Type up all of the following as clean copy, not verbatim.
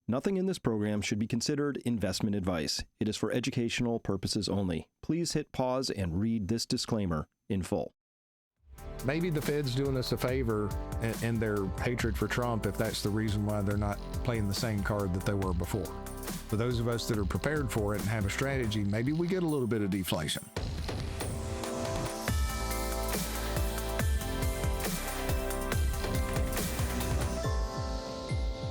Nothing in this program should be considered investment advice. It is for educational purposes only. Please hit pause and read this disclaimer in full. Maybe the Fed's doing us a favor and their hatred for Trump if that's the reason why they're not playing the same card that they were before. For those of us that are prepared for it and have a strategy, maybe we get a little bit of deflation.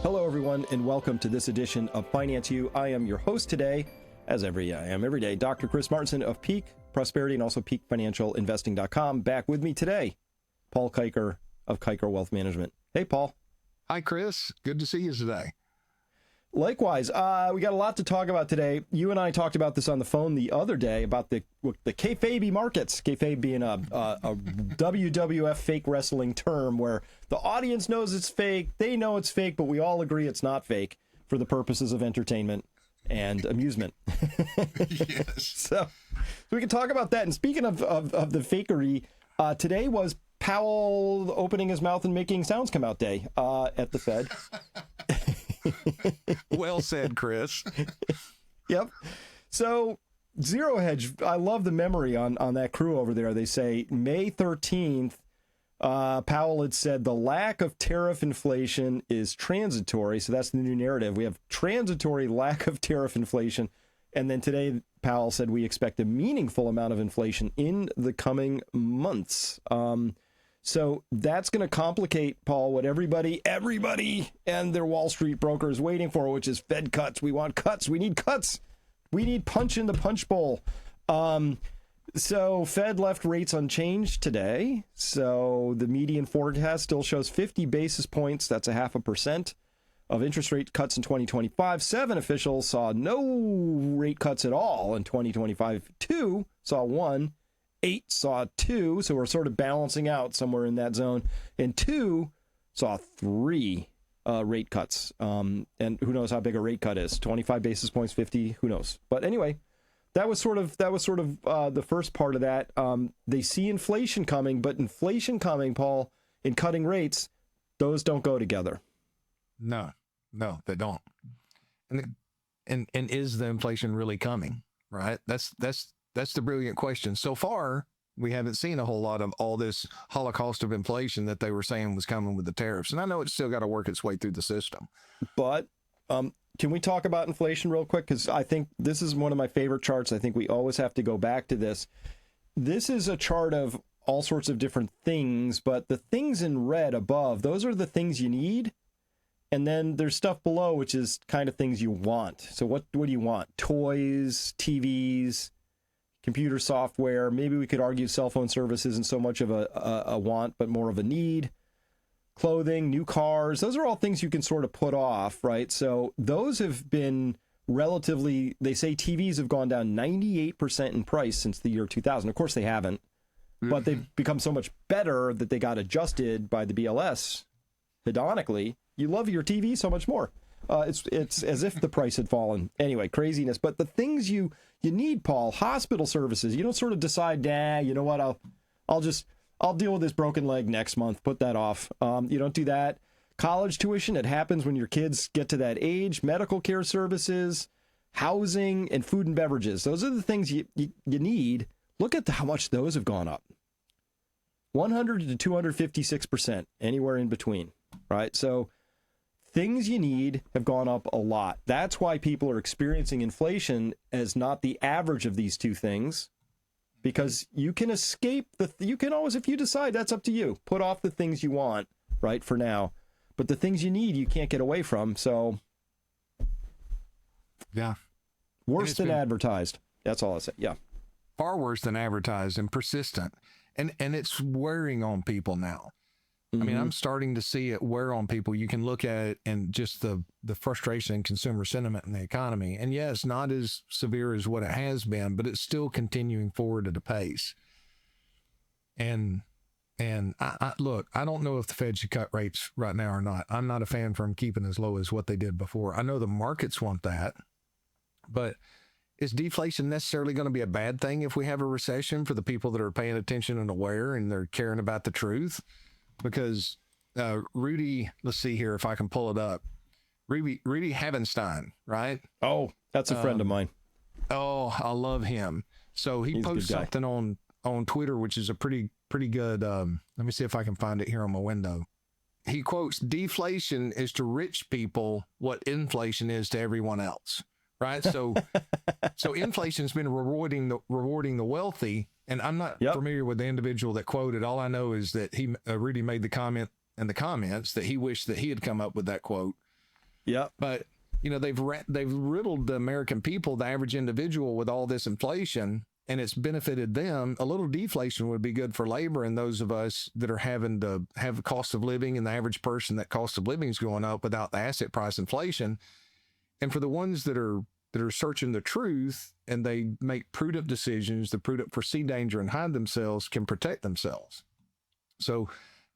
Hello, everyone, and welcome to this edition of Finance U. I am your host today, as I am every day, Dr. Chris Martinson of Peak Prosperity and also peakfinancialinvesting.com. Back with me today, Paul Kiker of Kiker Wealth Management. Hey, Paul. Hi, Chris. Good to see you today. Likewise. We got a lot to talk about today. You and I talked about this on the phone the other day about the Kayfabe markets. Kayfabe being a WWF fake wrestling term where the audience knows it's fake, they know it's fake, but we all agree it's not fake for the purposes of entertainment and amusement. Yes. So we can talk about that. And speaking of the fakery, today was Powell opening his mouth and making sounds come out day at the Fed. Well said, Chris. Yep. So Zero Hedge, I love the memory on that crew over there. They say May 13th, Powell had said the lack of tariff inflation is transitory. So that's the new narrative. We have transitory lack of tariff inflation. And then today, Powell said we expect a meaningful amount of inflation in the coming months. So that's going to complicate, Paul, what everybody and their Wall Street broker is waiting for, which is Fed cuts. We want cuts. We need cuts. We need punch in the punch bowl. So Fed left rates unchanged today. So the median forecast still shows 50 basis points. That's 0.5% of interest rate cuts in 2025. 7 officials saw no rate cuts at all in 2025. 2 saw 1. 8 saw 2, so we're sort of balancing out somewhere in that zone. And 2 saw 3 rate cuts. And who knows how big a rate cut is? 25 basis points, 50, who knows? But anyway, that was sort of the first part of that. They see inflation coming, but inflation coming, Paul, in cutting rates, those don't go together. No, they don't. And is the inflation really coming? Right? That's the brilliant question. So far, we haven't seen a whole lot of all this holocaust of inflation that they were saying was coming with the tariffs. And I know it's still got to work its way through the system. But can we talk about inflation real quick? Because I think this is one of my favorite charts. I think we always have to go back to this. This is a chart of all sorts of different things, but the things in red above, those are the things you need. And then there's stuff below, which is kind of things you want. So what do you want? Toys, TVs, computer software. Maybe we could argue cell phone service isn't so much of a want, but more of a need. Clothing, new cars, those are all things you can sort of put off, right? So those have been relatively, they say TVs have gone down 98% in price since the year 2000. Of course they haven't, but they've become so much better that they got adjusted by the BLS. Hedonically, you love your TV so much more. It's as if the price had fallen. Anyway, craziness. But the things you need, Paul, hospital services, you don't sort of decide, you know what, I'll deal with this broken leg next month. Put that off. You don't do that. College tuition, it happens when your kids get to that age. Medical care services, housing, and food and beverages. Those are the things you need. Look at how much those have gone up. 100 to 256%, anywhere in between, right? So things you need have gone up a lot. That's why people are experiencing inflation as not the average of these two things, because you can escape you can always, if you decide, that's up to you, put off the things you want, right, for now. But the things you need, you can't get away from. So yeah, worse than advertised. That's all I say. Yeah. Far worse than advertised and persistent. And it's wearing on people now. I mean, I'm starting to see it wear on people. You can look at it and just the frustration in consumer sentiment in the economy. And yeah, it's not as severe as what it has been, but it's still continuing forward at a pace. And I look, I don't know if the Fed should cut rates right now or not. I'm not a fan for them keeping as low as what they did before. I know the markets want that, but is deflation necessarily going to be a bad thing if we have a recession for the people that are paying attention and aware and they're caring about the truth? Because Rudy, let's see here if I can pull it up. Rudy Havenstein, right? Oh, that's a friend of mine. Oh, I love him. So he He's a good posts guy. something on Twitter, which is a pretty good. Let me see if I can find it here on my window. He quotes, "Deflation is to rich people what inflation is to everyone else." Right. So inflation has been rewarding the wealthy. And I'm not familiar with the individual that quoted. All I know is that Rudy made the comment in the comments that he wished that he had come up with that quote. Yeah. But they've riddled the American people, the average individual, with all this inflation, and it's benefited them. A little deflation would be good for labor and those of us that are having to have a cost of living, and the average person, that cost of living is going up without the asset price inflation. And for the ones that are searching the truth and they make prudent decisions, the prudent foresee danger and hide themselves, can protect themselves. So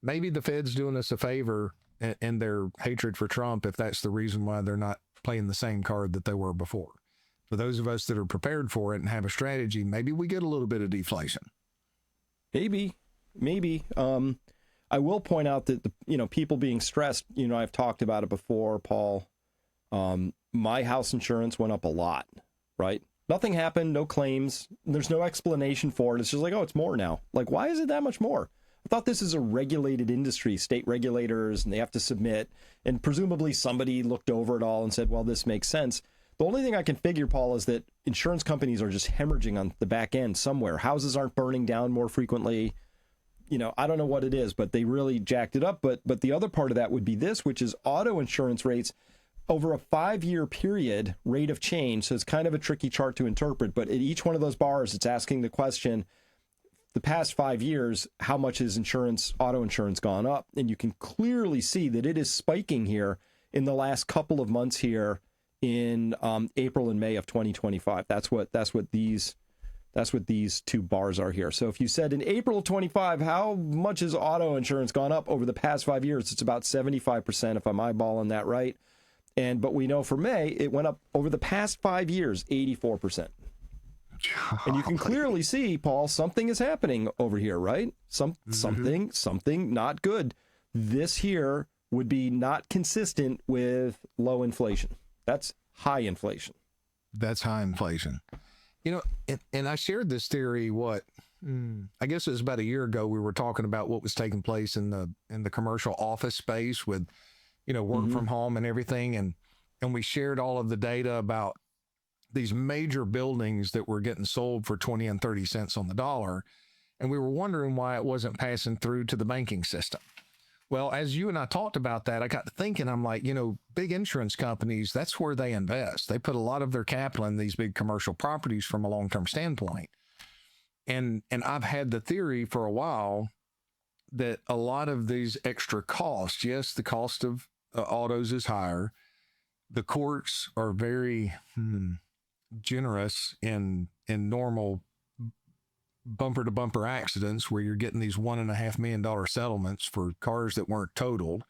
maybe the Fed's doing us a favor in their hatred for Trump if that's the reason why they're not playing the same card that they were before. For those of us that are prepared for it and have a strategy, maybe we get a little bit of deflation. Maybe. I will point out that people being stressed. I've talked about it before, Paul. My house insurance went up a lot, right? Nothing happened, no claims. There's no explanation for it. It's just like, oh, it's more now. Like, why is it that much more? I thought this is a regulated industry, state regulators, and they have to submit. And presumably somebody looked over it all and said, well, this makes sense. The only thing I can figure, Paul, is that insurance companies are just hemorrhaging on the back end somewhere. Houses aren't burning down more frequently. I don't know what it is, but they really jacked it up. But the other part of that would be this, which is auto insurance rates over a 5-year period, rate of change. So it's kind of a tricky chart to interpret, but at each one of those bars, it's asking the question, the past 5 years, how much has auto insurance gone up? And you can clearly see that it is spiking here in the last couple of months here in April and May of 2025. That's what these two bars are here. So if you said in April of 25, how much has auto insurance gone up over the past 5 years? It's about 75%, if I'm eyeballing that right. But we know for May, it went up over the past 5 years, 84%. And you can clearly see, Paul, something is happening over here, right? Something not good. This here would be not consistent with low inflation. That's high inflation. That's high inflation. And I shared this theory, I guess it was about a year ago. We were talking about what was taking place in the commercial office space with, work from home and everything. And we shared all of the data about these major buildings that were getting sold for 20 and 30 cents on the dollar. And we were wondering why it wasn't passing through to the banking system. Well, as you and I talked about that, I got to thinking, I'm like, big insurance companies, that's where they invest. They put a lot of their capital in these big commercial properties from a long-term standpoint. And I've had the theory for a while that a lot of these extra costs, yes, the cost of autos is higher. The courts are very generous in normal bumper to bumper accidents where you're getting these $1.5 million settlements for cars that weren't totaled.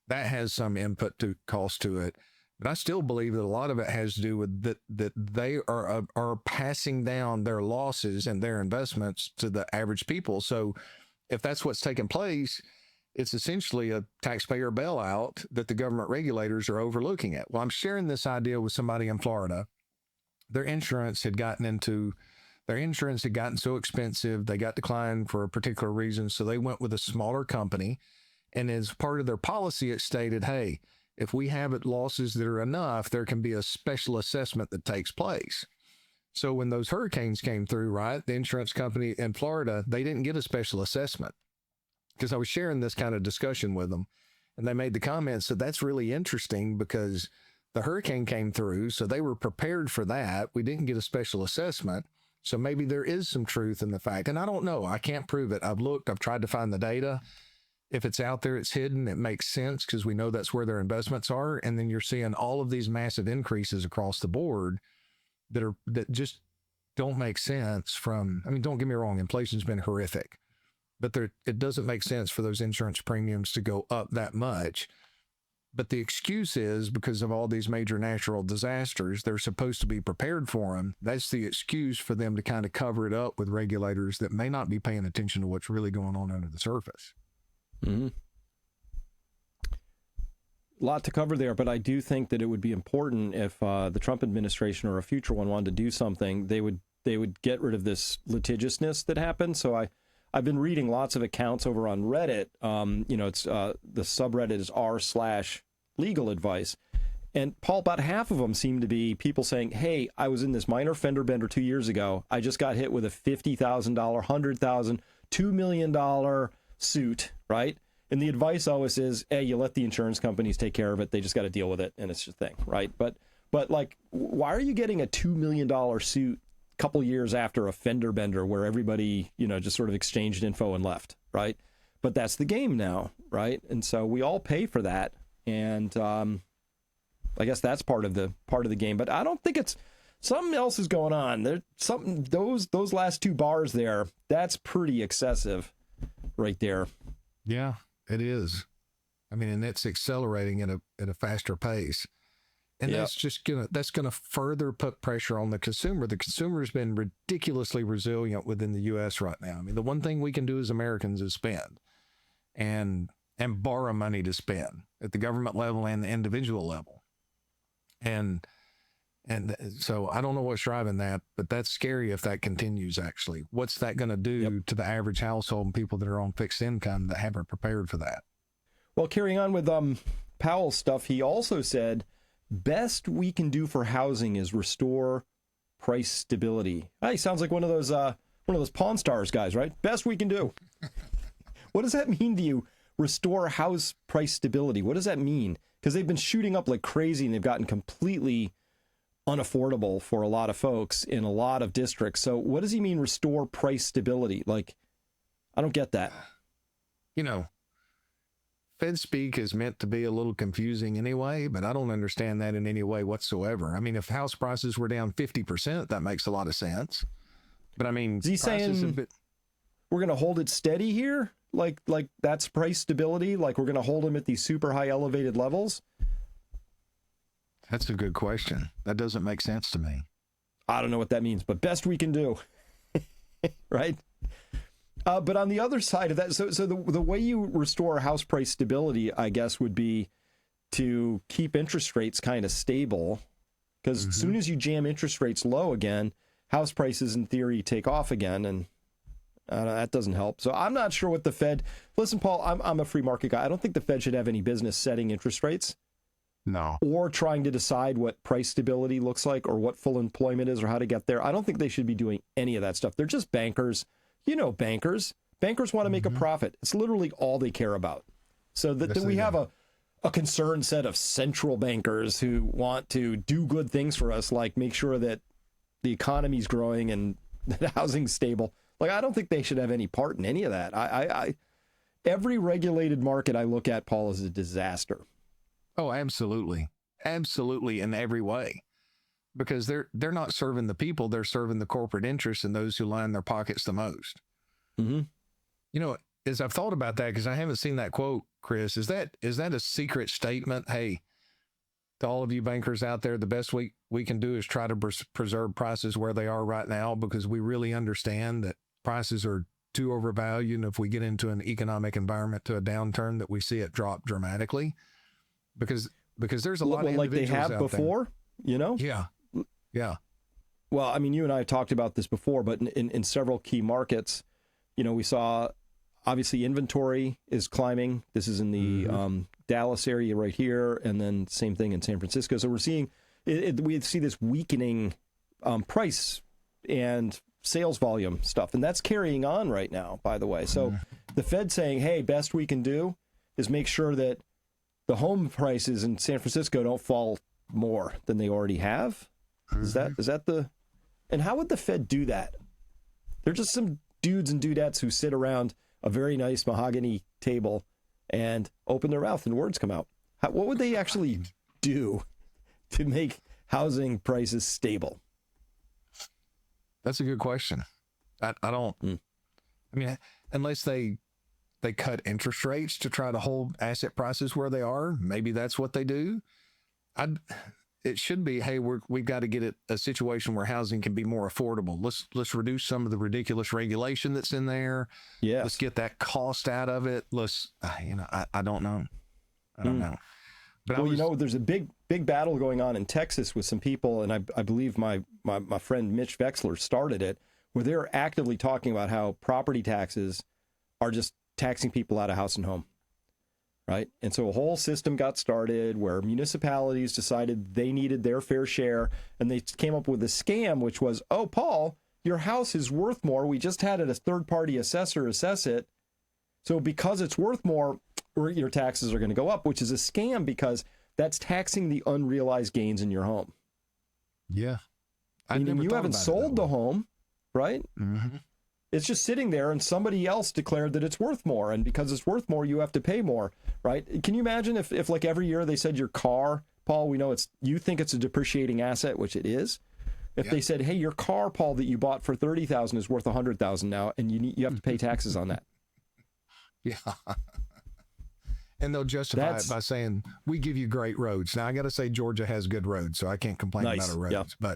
That has some input to cost to it. But I still believe that a lot of it has to do with that they are passing down their losses and their investments to the average people. So if that's what's taking place, it's essentially a taxpayer bailout that the government regulators are overlooking it. Well, I'm sharing this idea with somebody in Florida. Their insurance had gotten so expensive, they got declined for a particular reason. So they went with a smaller company. And as part of their policy, it stated, hey, if we have losses that are enough, there can be a special assessment that takes place. So when those hurricanes came through, right, the insurance company in Florida, they didn't get a special assessment. Because I was sharing this kind of discussion with them, and they made the comment, so that's really interesting because the hurricane came through, so they were prepared for that. We didn't get a special assessment. So maybe there is some truth in the fact, and I don't know. I can't prove it. I've looked, I've tried to find the data. If it's out there, it's hidden. It makes sense because we know that's where their investments are. And then you're seeing all of these massive increases across the board that just don't make sense don't get me wrong, inflation's been horrific, but it doesn't make sense for those insurance premiums to go up that much. But the excuse is because of all these major natural disasters, they're supposed to be prepared for them. That's the excuse for them to kind of cover it up with regulators that may not be paying attention to what's really going on under the surface. Mm-hmm. lot to cover there, but I do think that it would be important if the Trump administration or a future one wanted to do something, they would get rid of this litigiousness that happened. So I've been reading lots of accounts over on Reddit. It's the subreddit is r/legal advice. And Paul, about half of them seem to be people saying, hey, I was in this minor fender bender 2 years ago. I just got hit with a $50,000, $100,000, $2 million suit, right? And the advice always is, hey, you let the insurance companies take care of it. They just got to deal with it, and it's just a thing, right? But like, why are you getting a $2 million suit a couple years after a fender bender where everybody, just sort of exchanged info and left, right? But that's the game now, right? And so we all pay for that, and I guess that's part of the game. But I don't think it's something else is going on. There's something those last two bars there. That's pretty excessive, right there. Yeah. It is. I mean, and it's accelerating at a faster pace. And Yep. that's gonna further put pressure on the consumer. The consumer has been ridiculously resilient within the US right now. I mean, the one thing we can do as Americans is spend and borrow money to spend at the government level and the individual level. And so I don't know what's driving that, but that's scary if that continues, actually. What's that going to do to the average household and people that are on fixed income that haven't prepared for that? Well, carrying on with Powell's stuff, he also said, best we can do for housing is restore price stability. He sounds like one of those Pawn Stars guys, right? Best we can do. What does that mean to you? Restore house price stability. What does that mean? Because they've been shooting up like crazy and they've gotten completely unaffordable for a lot of folks in a lot of districts. So what does he mean restore price stability? Like, I don't get that. Fed speak is meant to be a little confusing anyway, but I don't understand that in any way whatsoever. I mean, if house prices were down 50%, that makes a lot of sense. But I mean, is he saying we're going to hold it steady here? Like that's price stability? Like we're going to hold them at these super high elevated levels? That's a good question. That doesn't make sense to me. I don't know what that means, but best we can do. Right? But on the other side of that, so the way you restore house price stability, I guess, would be to keep interest rates kind of stable. Because as soon as you jam interest rates low again, house prices in theory take off again, and that doesn't help. So I'm not sure what the Fed... Listen, Paul, I'm a free market guy. I don't think the Fed should have any business setting interest rates. No. Or trying to decide what price stability looks like or what full employment is or how to get there. I don't think they should be doing any of that stuff. They're just bankers. Bankers. Bankers want to make a profit. It's literally all they care about. So that we have a concerned set of central bankers who want to do good things for us, like make sure that the economy's growing and that housing's stable. Like, I don't think they should have any part in any of that. I every regulated market I look at, Paul, is a disaster. Oh, absolutely. Absolutely, in every way. Because they're not serving the people, they're serving the corporate interests and those who line their pockets the most. Mm-hmm. As I've thought about that, because I haven't seen that quote, Chris, is that a secret statement? Hey, to all of you bankers out there, the best we can do is try to preserve prices where they are right now, because we really understand that prices are too overvalued. And if we get into an economic environment to a downturn, that we see it drop dramatically. Because there's a lot of like they have before, Yeah. Well, I mean, you and I have talked about this before, but in several key markets, we saw obviously inventory is climbing. This is in the Dallas area right here, and then same thing in San Francisco. So we're seeing we see this weakening price and sales volume stuff, and that's carrying on right now, by the way. So the Fed saying, hey, best we can do is make sure that the home prices in San Francisco don't fall more than they already have. Is that the... And how would the Fed do that? They're just some dudes and dudettes who sit around a very nice mahogany table and open their mouth and words come out. What would they actually do to make housing prices stable? That's a good question. I don't... I mean, unless they cut interest rates to try to hold asset prices where they are, maybe that's what they do. It should be, hey, we've got to get a situation where housing can be more affordable. Let's reduce some of the ridiculous regulation that's in there. Yeah. Let's get that cost out of it. I don't know. I don't know. But Well, there's a big battle going on in Texas with some people, and I believe my friend Mitch Vexler started it, where they're actively talking about how property taxes are just taxing people out of house and home, right? And so a whole system got started where municipalities decided they needed their fair share, and they came up with a scam, which was, oh, Paul, your house is worth more. We just had a third-party assessor assess it. So because it's worth more, your taxes are going to go up, which is a scam because that's taxing the unrealized gains in your home. Yeah. Meaning you haven't sold the home, right? Mm-hmm. It's just sitting there and somebody else declared that it's worth more. And because it's worth more, you have to pay more, right? Can you imagine if like every year they said your car, Paul, we know you think it's a depreciating asset, which it is. If they said, hey, your car, Paul, that you bought for $30,000 is worth $100,000 now, and you have to pay taxes on that. Yeah. And they'll justify it by saying, we give you great roads. Now, I got to say, Georgia has good roads, so I can't complain about our roads. Yeah.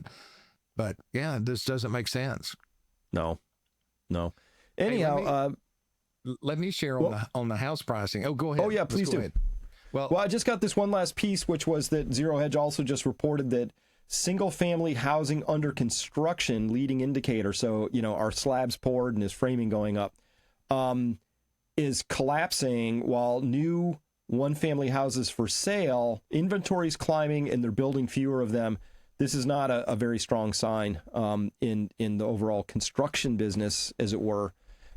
But yeah, this doesn't make sense. No. Anyhow, let me share on the house pricing. Oh, go ahead. Oh, yeah, please do. Ahead. Well, I just got this one last piece, which was that Zero Hedge also just reported that single-family housing under construction leading indicator, so, our slabs poured and his framing going up, is collapsing while new one-family houses for sale, inventory's climbing, and they're building fewer of them. This is not a very strong sign in the overall construction business, as it were.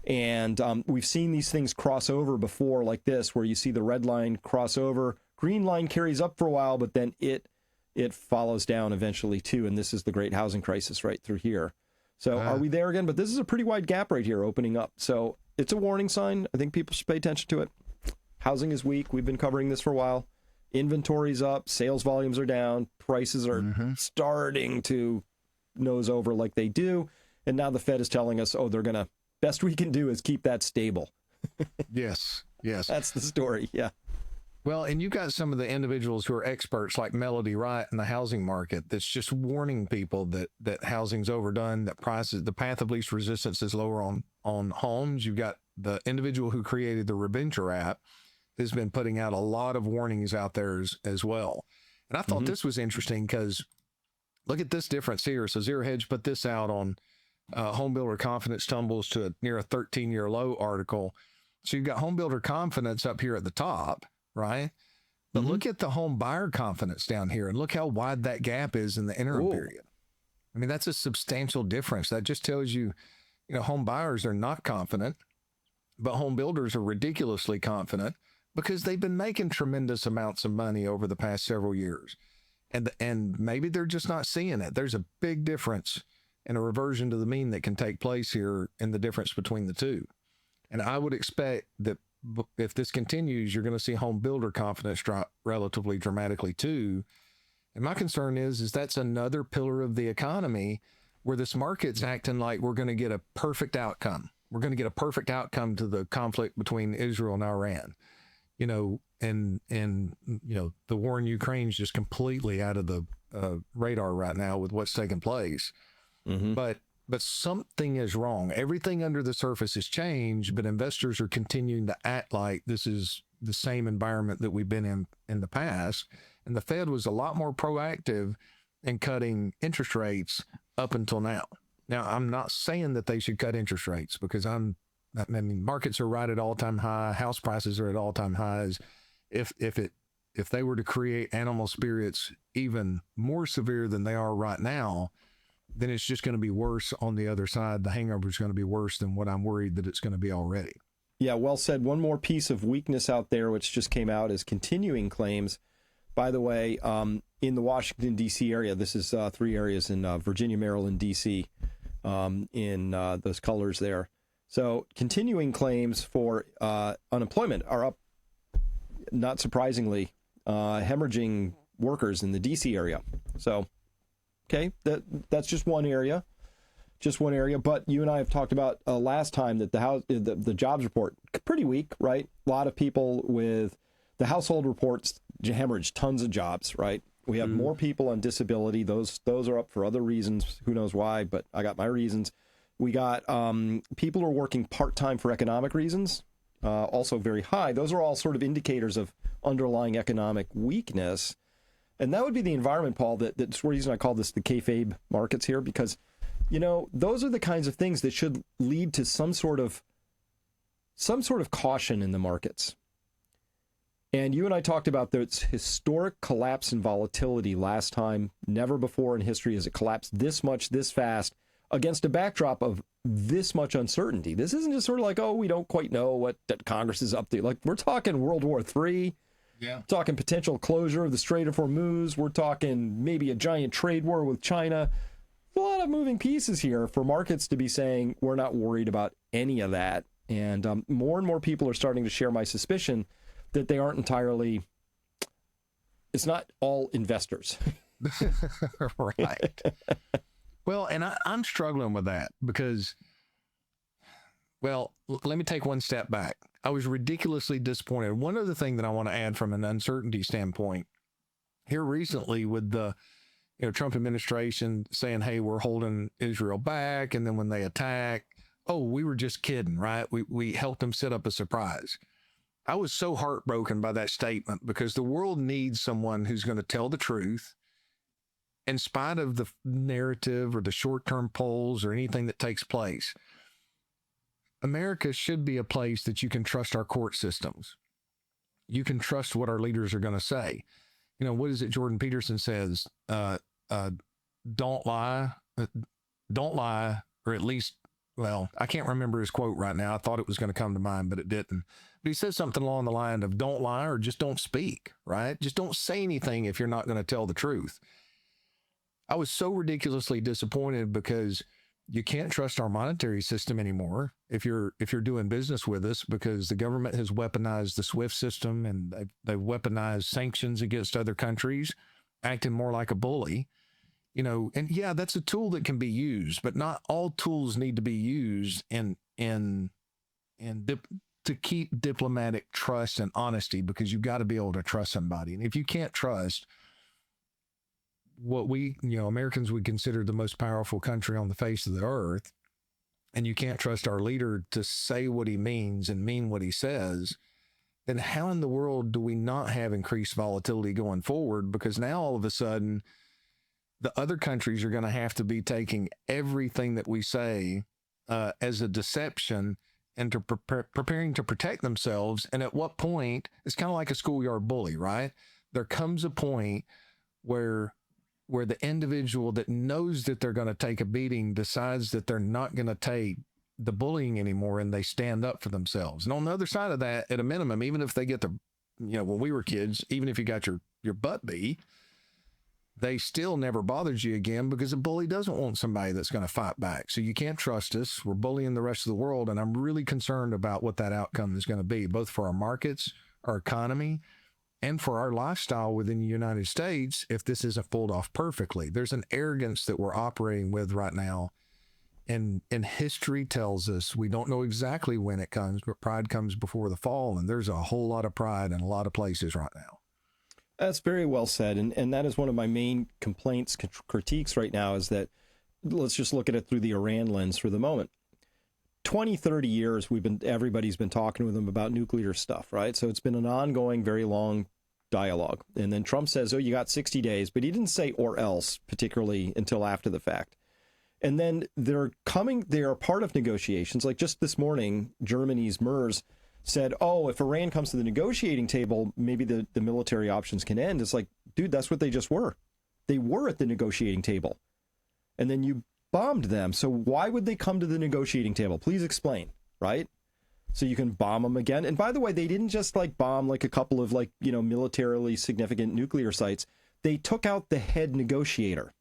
And we've seen these things cross over before like this, where you see the red line cross over, green line carries up for a while, but then it follows down eventually too. And this is the great housing crisis right through here. So are we there again? But this is a pretty wide gap right here opening up. So it's a warning sign. I think people should pay attention to it. Housing is weak. We've been covering this for a while. Inventory's up. Sales volumes are down. Prices are starting to nose over like they do. And now the Fed is telling us, best we can do is keep that stable. Yes. That's the story. Yeah. Well, and you got some of the individuals who are experts like Melody Wright in the housing market that's just warning people that housing's overdone, that prices, the path of least resistance is lower on homes. You've got the individual who created the Reventure app has been putting out a lot of warnings out there as well. And I thought this was interesting because look at this difference here. So Zero Hedge put this out on home builder confidence tumbles to near a 13-year low article. So you've got home builder confidence up here at the top, right? But look at the home buyer confidence down here and look how wide that gap is in the interim period. I mean, that's a substantial difference. That just tells you, home buyers are not confident, but home builders are ridiculously confident because they've been making tremendous amounts of money over the past several years. And maybe they're just not seeing it. There's a big difference and a reversion to the mean that can take place here in the difference between the two. And I would expect that if this continues, you're going to see home builder confidence drop relatively dramatically too. And my concern is that's another pillar of the economy where this market's acting like we're going to get a perfect outcome. We're going to get a perfect outcome to the conflict between Israel and Iran, and the war in Ukraine is just completely out of the radar right now with what's taking place. But something is wrong. Everything under the surface has changed, but investors are continuing to act like this is the same environment that we've been in the past. And the Fed was a lot more proactive in cutting interest rates up until now. Now, I'm not saying that they should cut interest rates because markets are right at all-time high. House prices are at all-time highs. If they were to create animal spirits even more severe than they are right now, then it's just going to be worse on the other side. The hangover is going to be worse than what I'm worried that it's going to be already. Yeah, well said. One more piece of weakness out there, which just came out, is continuing claims. By the way, in the Washington, D.C. area, this is 3 areas in Virginia, Maryland, D.C., in those colors there. So continuing claims for unemployment are up, not surprisingly, hemorrhaging workers in the D.C. area. So, okay, that's just one area. But you and I have talked about last time that the jobs report, pretty weak, right? A lot of people with the household reports hemorrhage tons of jobs, right? We have more people on disability. Those are up for other reasons. Who knows why, but I got my reasons. We got people who are working part-time for economic reasons. also very high. Those are all sort of indicators of underlying economic weakness. And that would be the environment, Paul, that's the reason I call this the Kayfabe markets here, because, those are the kinds of things that should lead to some sort of caution in the markets. And you and I talked about this historic collapse in volatility last time. Never before in history has it collapsed this much, this fast, against a backdrop of this much uncertainty. This isn't just sort of like, oh, we don't quite know what that Congress is up to. Like, we're talking World War III. Yeah. We're talking potential closure of the Strait of Hormuz. We're talking maybe a giant trade war with China. A lot of moving pieces here for markets to be saying we're not worried about any of that. And more and more people are starting to share my suspicion that they aren't entirely, it's not all investors. Right. Well, and I'm struggling with that because, well, let me take one step back. I was ridiculously disappointed. One other thing that I want to add from an uncertainty standpoint here recently with the Trump administration saying, hey, we're holding Israel back. And then when they attack, oh, we were just kidding, right? We helped them set up a surprise. I was so heartbroken by that statement because the world needs someone who's going to tell the truth in spite of the narrative or the short-term polls or anything that takes place. America should be a place that you can trust our court systems. You can trust what our leaders are going to say. What is it Jordan Peterson says? Don't lie, or at least, well, I can't remember his quote right now. I thought it was going to come to mind, but it didn't. But he says something along the line of don't lie or just don't speak, right? Just don't say anything if you're not going to tell the truth. I was so ridiculously disappointed because you can't trust our monetary system anymore if you're doing business with us, because the government has weaponized the SWIFT system and they've weaponized sanctions against other countries, acting more like a bully. And yeah, that's a tool that can be used, but not all tools need to be used to keep diplomatic trust and honesty, because you've got to be able to trust somebody. And if you can't trust what we, Americans would consider the most powerful country on the face of the earth, and you can't trust our leader to say what he means and mean what he says, then how in the world do we not have increased volatility going forward? Because now all of a sudden, the other countries are going to have to be taking everything that we say as a deception and to preparing to protect themselves. And at what point, it's kind of like a schoolyard bully, right? There comes a point where the individual that knows that they're going to take a beating decides that they're not going to take the bullying anymore, and they stand up for themselves. And on the other side of that, at a minimum, even if they get when we were kids, even if you got your butt beat, they still never bothered you again, because a bully doesn't want somebody that's going to fight back. So you can't trust us. We're bullying the rest of the world. And I'm really concerned about what that outcome is going to be, both for our markets, our economy, and for our lifestyle within the United States, if this isn't pulled off perfectly. There's an arrogance that we're operating with right now. And history tells us, we don't know exactly when it comes, but pride comes before the fall. And there's a whole lot of pride in a lot of places right now. That's very well said. And that is one of my main complaints, critiques right now, is that let's just look at it through the Iran lens for the moment. 20, 30 years, everybody's been talking with them about nuclear stuff, right? So it's been an ongoing, very long dialogue. And then Trump says, oh, you got 60 days, but he didn't say or else, particularly until after the fact. And then they are part of negotiations. Like just this morning, Germany's MERS said, oh, if Iran comes to the negotiating table, maybe the military options can end. It's like, dude, that's what they just were. They were at the negotiating table. And then you bombed them. So why would they come to the negotiating table? Please explain, right? So you can bomb them again. And by the way, they didn't just bomb a couple of militarily significant nuclear sites. They took out the head negotiator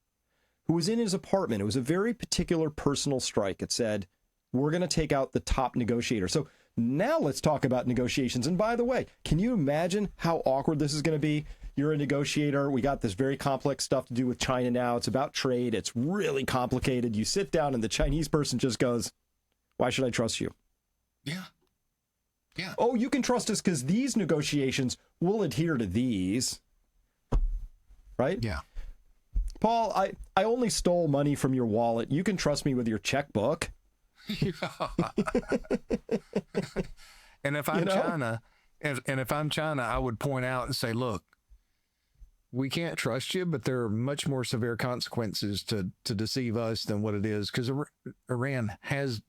who was in his apartment. It was a very particular personal strike. It said, we're going to take out the top negotiator. So now let's talk about negotiations. And by the way, can you imagine how awkward this is going to be? You're a negotiator. We got this very complex stuff to do with China now. It's about trade. It's really complicated. You sit down and the Chinese person just goes, why should I trust you? Yeah. Yeah. Oh, you can trust us because these negotiations will adhere to these. Right? Yeah. Paul, I only stole money from your wallet. You can trust me with your checkbook. And if I'm China, and if I'm China, I would point out and say, look, we can't trust you, but there are much more severe consequences to deceive us than what it is, because Iran has,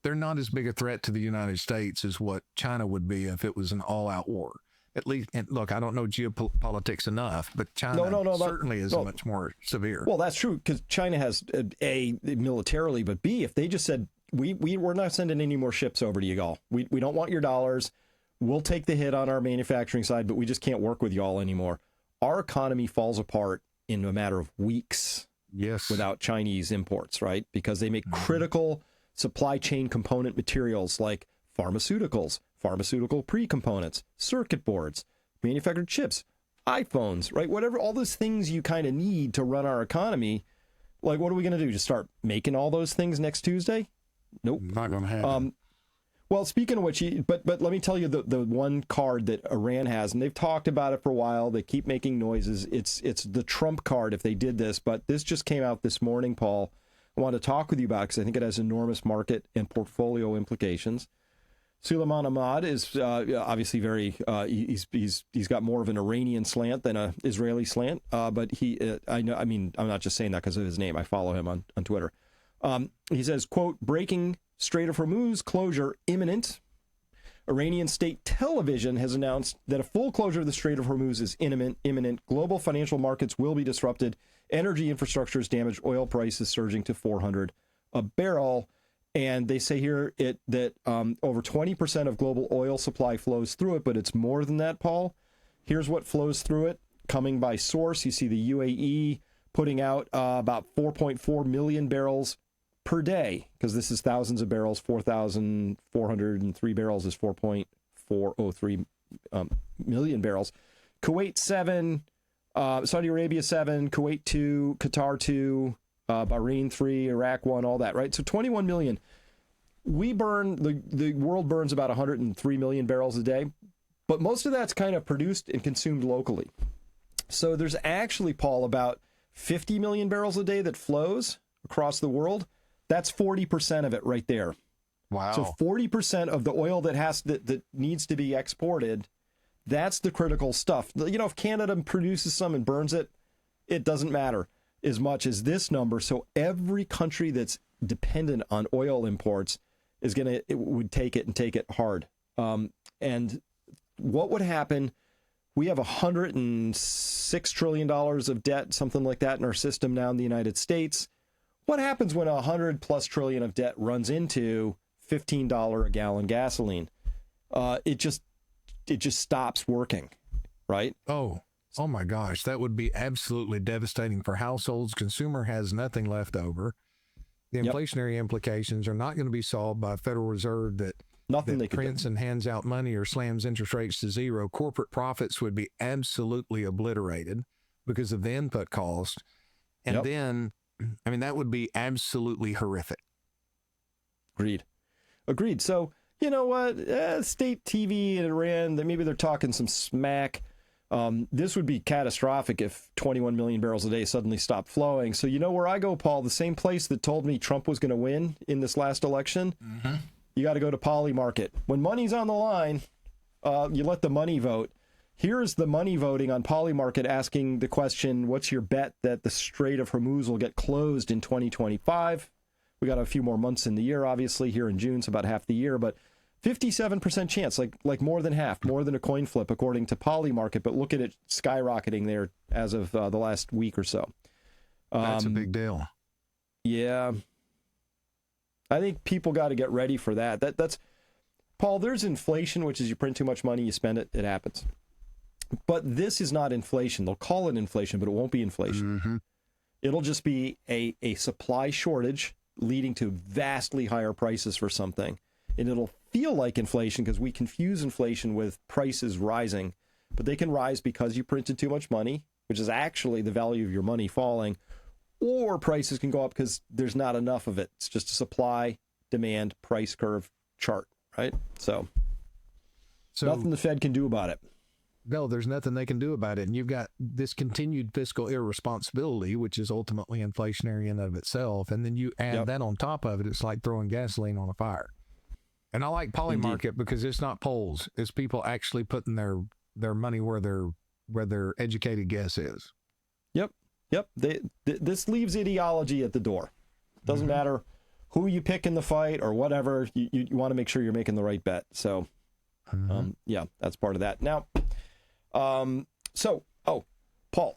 they're not as big a threat to the United States as what China would be if it was an all-out war. At least, and look, I don't know geopolitics enough, but China certainly is much more severe. Well, that's true, because China has, A, militarily, but B, if they just said, we're not sending any more ships over to y'all. We don't want your dollars. We'll take the hit on our manufacturing side, but we just can't work with y'all anymore. Our economy falls apart in a matter of weeks. Yes. Without Chinese imports, right? Because they make critical supply chain component materials like pharmaceuticals, pharmaceutical pre-components, circuit boards, manufactured chips, iPhones, right? Whatever, all those things you kind of need to run our economy. Like, what are we going to do? Just start making all those things next Tuesday? Nope. Not going to happen. Well, speaking of which, but let me tell you the one card that Iran has, and they've talked about it for a while. They keep making noises. It's the Trump card if they did this, but this just came out this morning, Paul. I want to talk with you about it because I think it has enormous market and portfolio implications. Suleiman Ahmad is obviously very, he's got more of an Iranian slant than an Israeli slant, but I'm not just saying that because of his name. I follow him on Twitter. He says, quote, breaking Strait of Hormuz closure imminent. Iranian state television has announced that a full closure of the Strait of Hormuz is imminent. Global financial markets will be disrupted. Energy infrastructure is damaged. Oil prices surging to $400 a barrel. And they say here that over 20% of global oil supply flows through it, but it's more than that, Paul. Here's what flows through it. Coming by source, you see the UAE putting out about 4.4 million barrels per day, because this is thousands of barrels. 4,403 barrels is 4.403 million barrels. Kuwait 7, Saudi Arabia 7, Kuwait 2, Qatar 2, Bahrain 3, Iraq 1, all that, right? So 21 million. We burn, the world burns about 103 million barrels a day, but most of that's kind of produced and consumed locally. So there's actually, Paul, about 50 million barrels a day that flows across the world. That's 40% of it right there. Wow. So 40% of the oil that needs to be exported, that's the critical stuff. If Canada produces some and burns it, it doesn't matter as much as this number. So every country that's dependent on oil imports would take it and take it hard. And what would happen? We have $106 trillion of debt, something like that, in our system now in the United States. What happens when 100+ trillion of debt runs into $15 a gallon gasoline? It just stops working, right? Oh my gosh, that would be absolutely devastating for households. Consumer has nothing left over. The inflationary implications are not going to be solved by a Federal Reserve that prints and hands out money or slams interest rates to zero. Corporate profits would be absolutely obliterated because of the input cost. And then, that would be absolutely horrific. Agreed. So, you know what? State TV in Iran, maybe they're talking some smack. This would be catastrophic if 21 million barrels a day suddenly stopped flowing. So you know where I go, Paul? The same place that told me Trump was going to win in this last election. Mm-hmm. You got to go to Poly Market. When money's on the line, you let the money vote. Here's the money voting on Poly Market asking the question, what's your bet that the Strait of Hormuz will get closed in 2025? We got a few more months in the year, obviously. Here in June, it's about half the year, but 57% chance, like more than half, more than a coin flip, according to Poly Market. But look at it skyrocketing there as of the last week or so. That's a big deal. Yeah. I think people got to get ready for that. That's Paul, there's inflation, which is you print too much money, you spend it, it happens. But this is not inflation. They'll call it inflation, but it won't be inflation. Mm-hmm. It'll just be a supply shortage leading to vastly higher prices for something. And it'll feel like inflation because we confuse inflation with prices rising. But they can rise because you printed too much money, which is actually the value of your money falling. Or prices can go up because there's not enough of it. It's just a supply, demand, price curve chart, right? So nothing the Fed can do about it. No, there's nothing they can do about it. And you've got this continued fiscal irresponsibility, which is ultimately inflationary in and of itself. And then you add that on top of it, it's like throwing gasoline on a fire. And I like Polymarket because it's not polls. It's people actually putting their money where their educated guess is. Yep. This leaves ideology at the door. Doesn't matter who you pick in the fight or whatever. You want to make sure you're making the right bet. So, yeah, that's part of that. Now, Paul,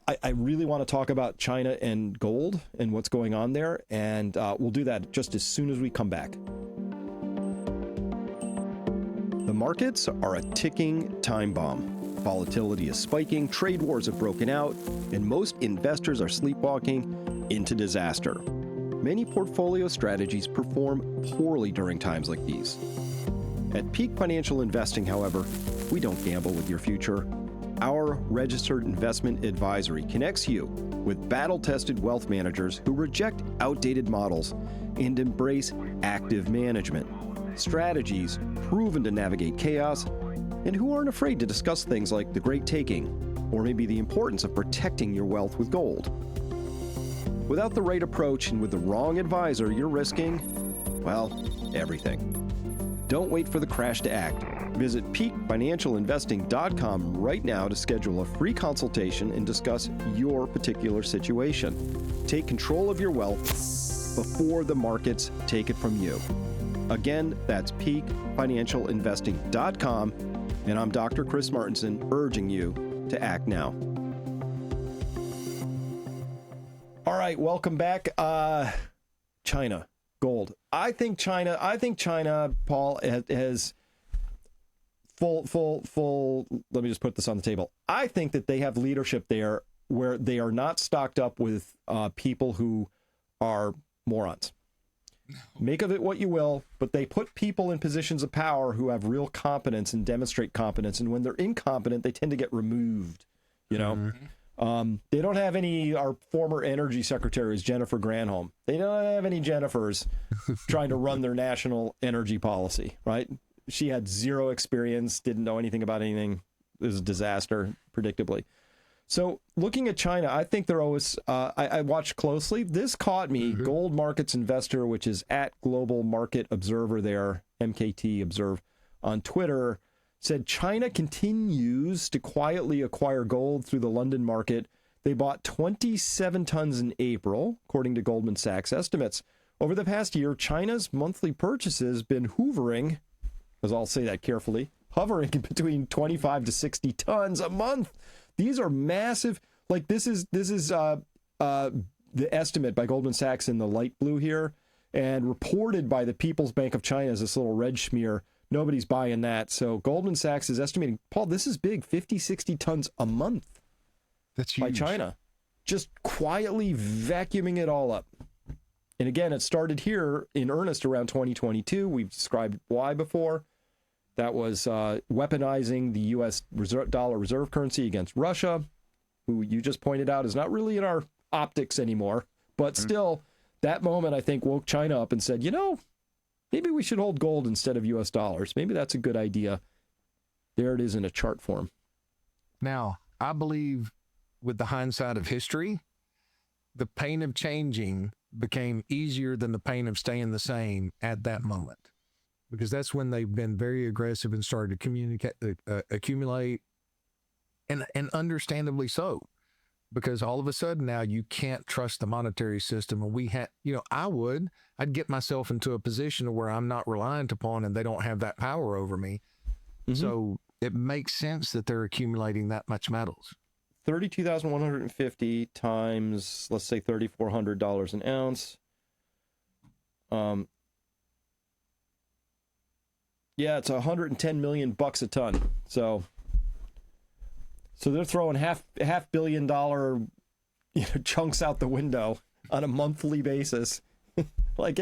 I really want to talk about China and gold and what's going on there. And we'll do that just as soon as we come back. The markets are a ticking time bomb. Volatility is spiking, trade wars have broken out, and most investors are sleepwalking into disaster. Many portfolio strategies perform poorly during times like these. At Peak Financial Investing, however, we don't gamble with your future. Our registered investment advisory connects you with battle-tested wealth managers who reject outdated models and embrace active management, strategies proven to navigate chaos, and who aren't afraid to discuss things like the great taking, or maybe the importance of protecting your wealth with gold. Without the right approach and with the wrong advisor, you're risking, well, everything. Don't wait for the crash to act. Visit peakfinancialinvesting.com right now to schedule a free consultation and discuss your particular situation. Take control of your wealth before the markets take it from you. Again, that's peakfinancialinvesting.com. And I'm Dr. Chris Martenson, urging you to act now. All right, welcome back. China, gold. I think China, Paul, has full. Let me just put this on the table. I think that they have leadership there where they are not stocked up with people who are morons. Make of it what you will, but they put people in positions of power who have real competence and demonstrate competence. And when they're incompetent, they tend to get removed. You know, they don't have any. Our former energy secretary is Jennifer Granholm. They don't have any Jennifers trying to run their national energy policy. Right? She had zero experience, didn't know anything about anything. It was a disaster, predictably. So looking at China, I think they're always, I watched closely. This caught me. Gold Markets Investor, which is at Global Market Observer there, MKT Observe on Twitter, said China continues to quietly acquire gold through the London market. They bought 27 tons in April, according to Goldman Sachs estimates. Over the past year, China's monthly purchases been hovering, as I'll say that carefully, hovering between 25 to 60 tons a month. These are massive. Like this is the estimate by Goldman Sachs in the light blue here, and reported by the People's Bank of China as this little red schmear. Nobody's buying that. So Goldman Sachs is estimating, Paul, this is big, 50, 60 tons a month. That's huge. By China, just quietly vacuuming it all up. And again, it started here in earnest around 2022. We've described why before. That was weaponizing the U.S. dollar reserve currency against Russia, who you just pointed out is not really in our optics anymore. But still, that moment, I think, woke China up and said, you know, maybe we should hold gold instead of U.S. dollars. Maybe that's a good idea. There it is in a chart form. Now, I believe with the hindsight of history, the pain of changing became easier than the pain of staying the same at that moment. Because that's when they've been very aggressive and started to communicate, accumulate, and understandably so. Because all of a sudden now you can't trust the monetary system. And we had, I'd get myself into a position where I'm not reliant upon and they don't have that power over me. So it makes sense that they're accumulating that much metals. 32,150 times, let's say $3,400 an ounce. Yeah, it's $110 million a ton. So they're throwing half $500 million chunks out the window on a monthly basis. Like,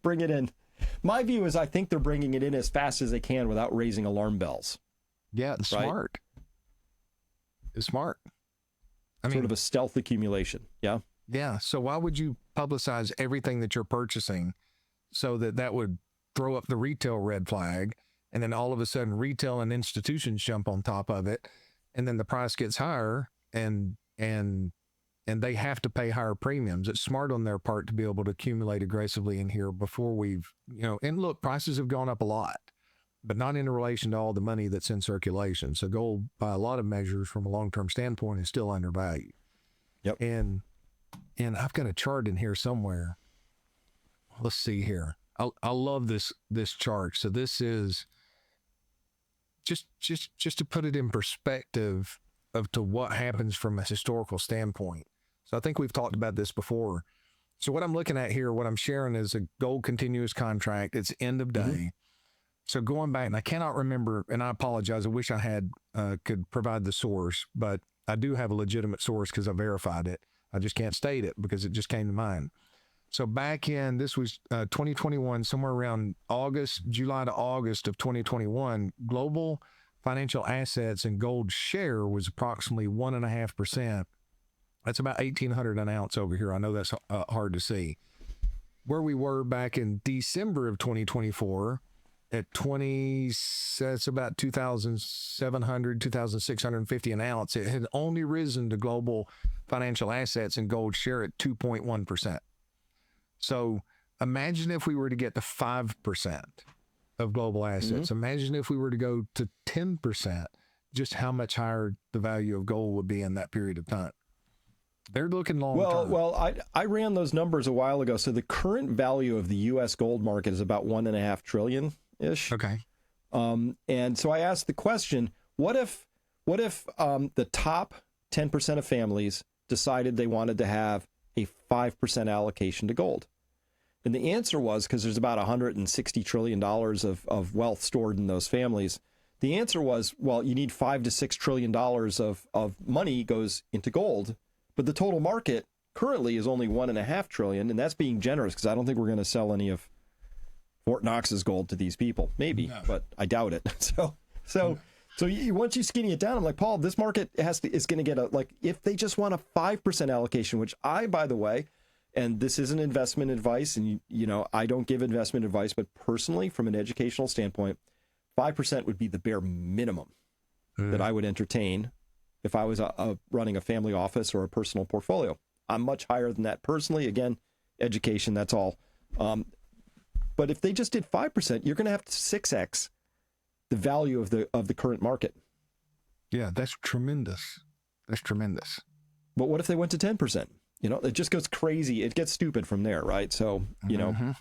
bring it in. My view is I think they're bringing it in as fast as they can without raising alarm bells. Yeah, it's right? smart. It's smart. I mean, sort of a stealth accumulation. Yeah. Yeah. So why would you publicize everything that you're purchasing so that would throw up the retail red flag, and then all of a sudden retail and institutions jump on top of it, and then the price gets higher and they have to pay higher premiums. It's smart on their part to be able to accumulate aggressively in here before we've, and look, prices have gone up a lot. but not in relation to all the money that's in circulation. So gold, by a lot of measures from a long-term standpoint, is still undervalued. Yep. And I've got a chart in here somewhere. Let's see here. I love this chart. So this is just to put it in perspective of to what happens from a historical standpoint. So I think we've talked about this before. So what I'm looking at here, what I'm sharing is a gold continuous contract. It's end of day. Mm-hmm. So going back, and I cannot remember, and I apologize. I wish I had could provide the source, but I do have a legitimate source because I verified it. I just can't state it because it just came to mind. So back in, this was 2021, somewhere around July to August of 2021, global financial assets and gold share was approximately 1.5%. That's about 1,800 an ounce over here. I know that's hard to see. Where we were back in December of 2024 at that's about 2,700, 2,650 an ounce. It had only risen to global financial assets and gold share at 2.1%. So imagine if we were to get to 5% of global assets. Mm-hmm. Imagine if we were to go to 10%, just how much higher the value of gold would be in that period of time. They're looking long term. Well, I ran those numbers a while ago. So the current value of the U.S. gold market is about $1.5 trillion-ish. Okay. And so I asked the question, what if the top 10% of families decided they wanted to have a 5% allocation to gold? And the answer was, because there's about $160 trillion of wealth stored in those families, the answer was, well, you need $5 to $6 trillion of money goes into gold, but the total market currently is only $1.5 trillion, and that's being generous because I don't think we're going to sell any of Fort Knox's gold to these people. Maybe, no. But I doubt it. So once you skinny it down, I'm like, Paul, this market is going to get if they just want a 5% allocation, which I, by the way, and this isn't investment advice, and I don't give investment advice, but personally, from an educational standpoint, 5% would be the bare minimum that I would entertain if I was running a family office or a personal portfolio. I'm much higher than that personally. Again, education, that's all. But if they just did 5%, you're going to have to 6x the value of the current market. Yeah, that's tremendous. That's tremendous. But what if they went to 10%? It just goes crazy. It gets stupid from there, right? So,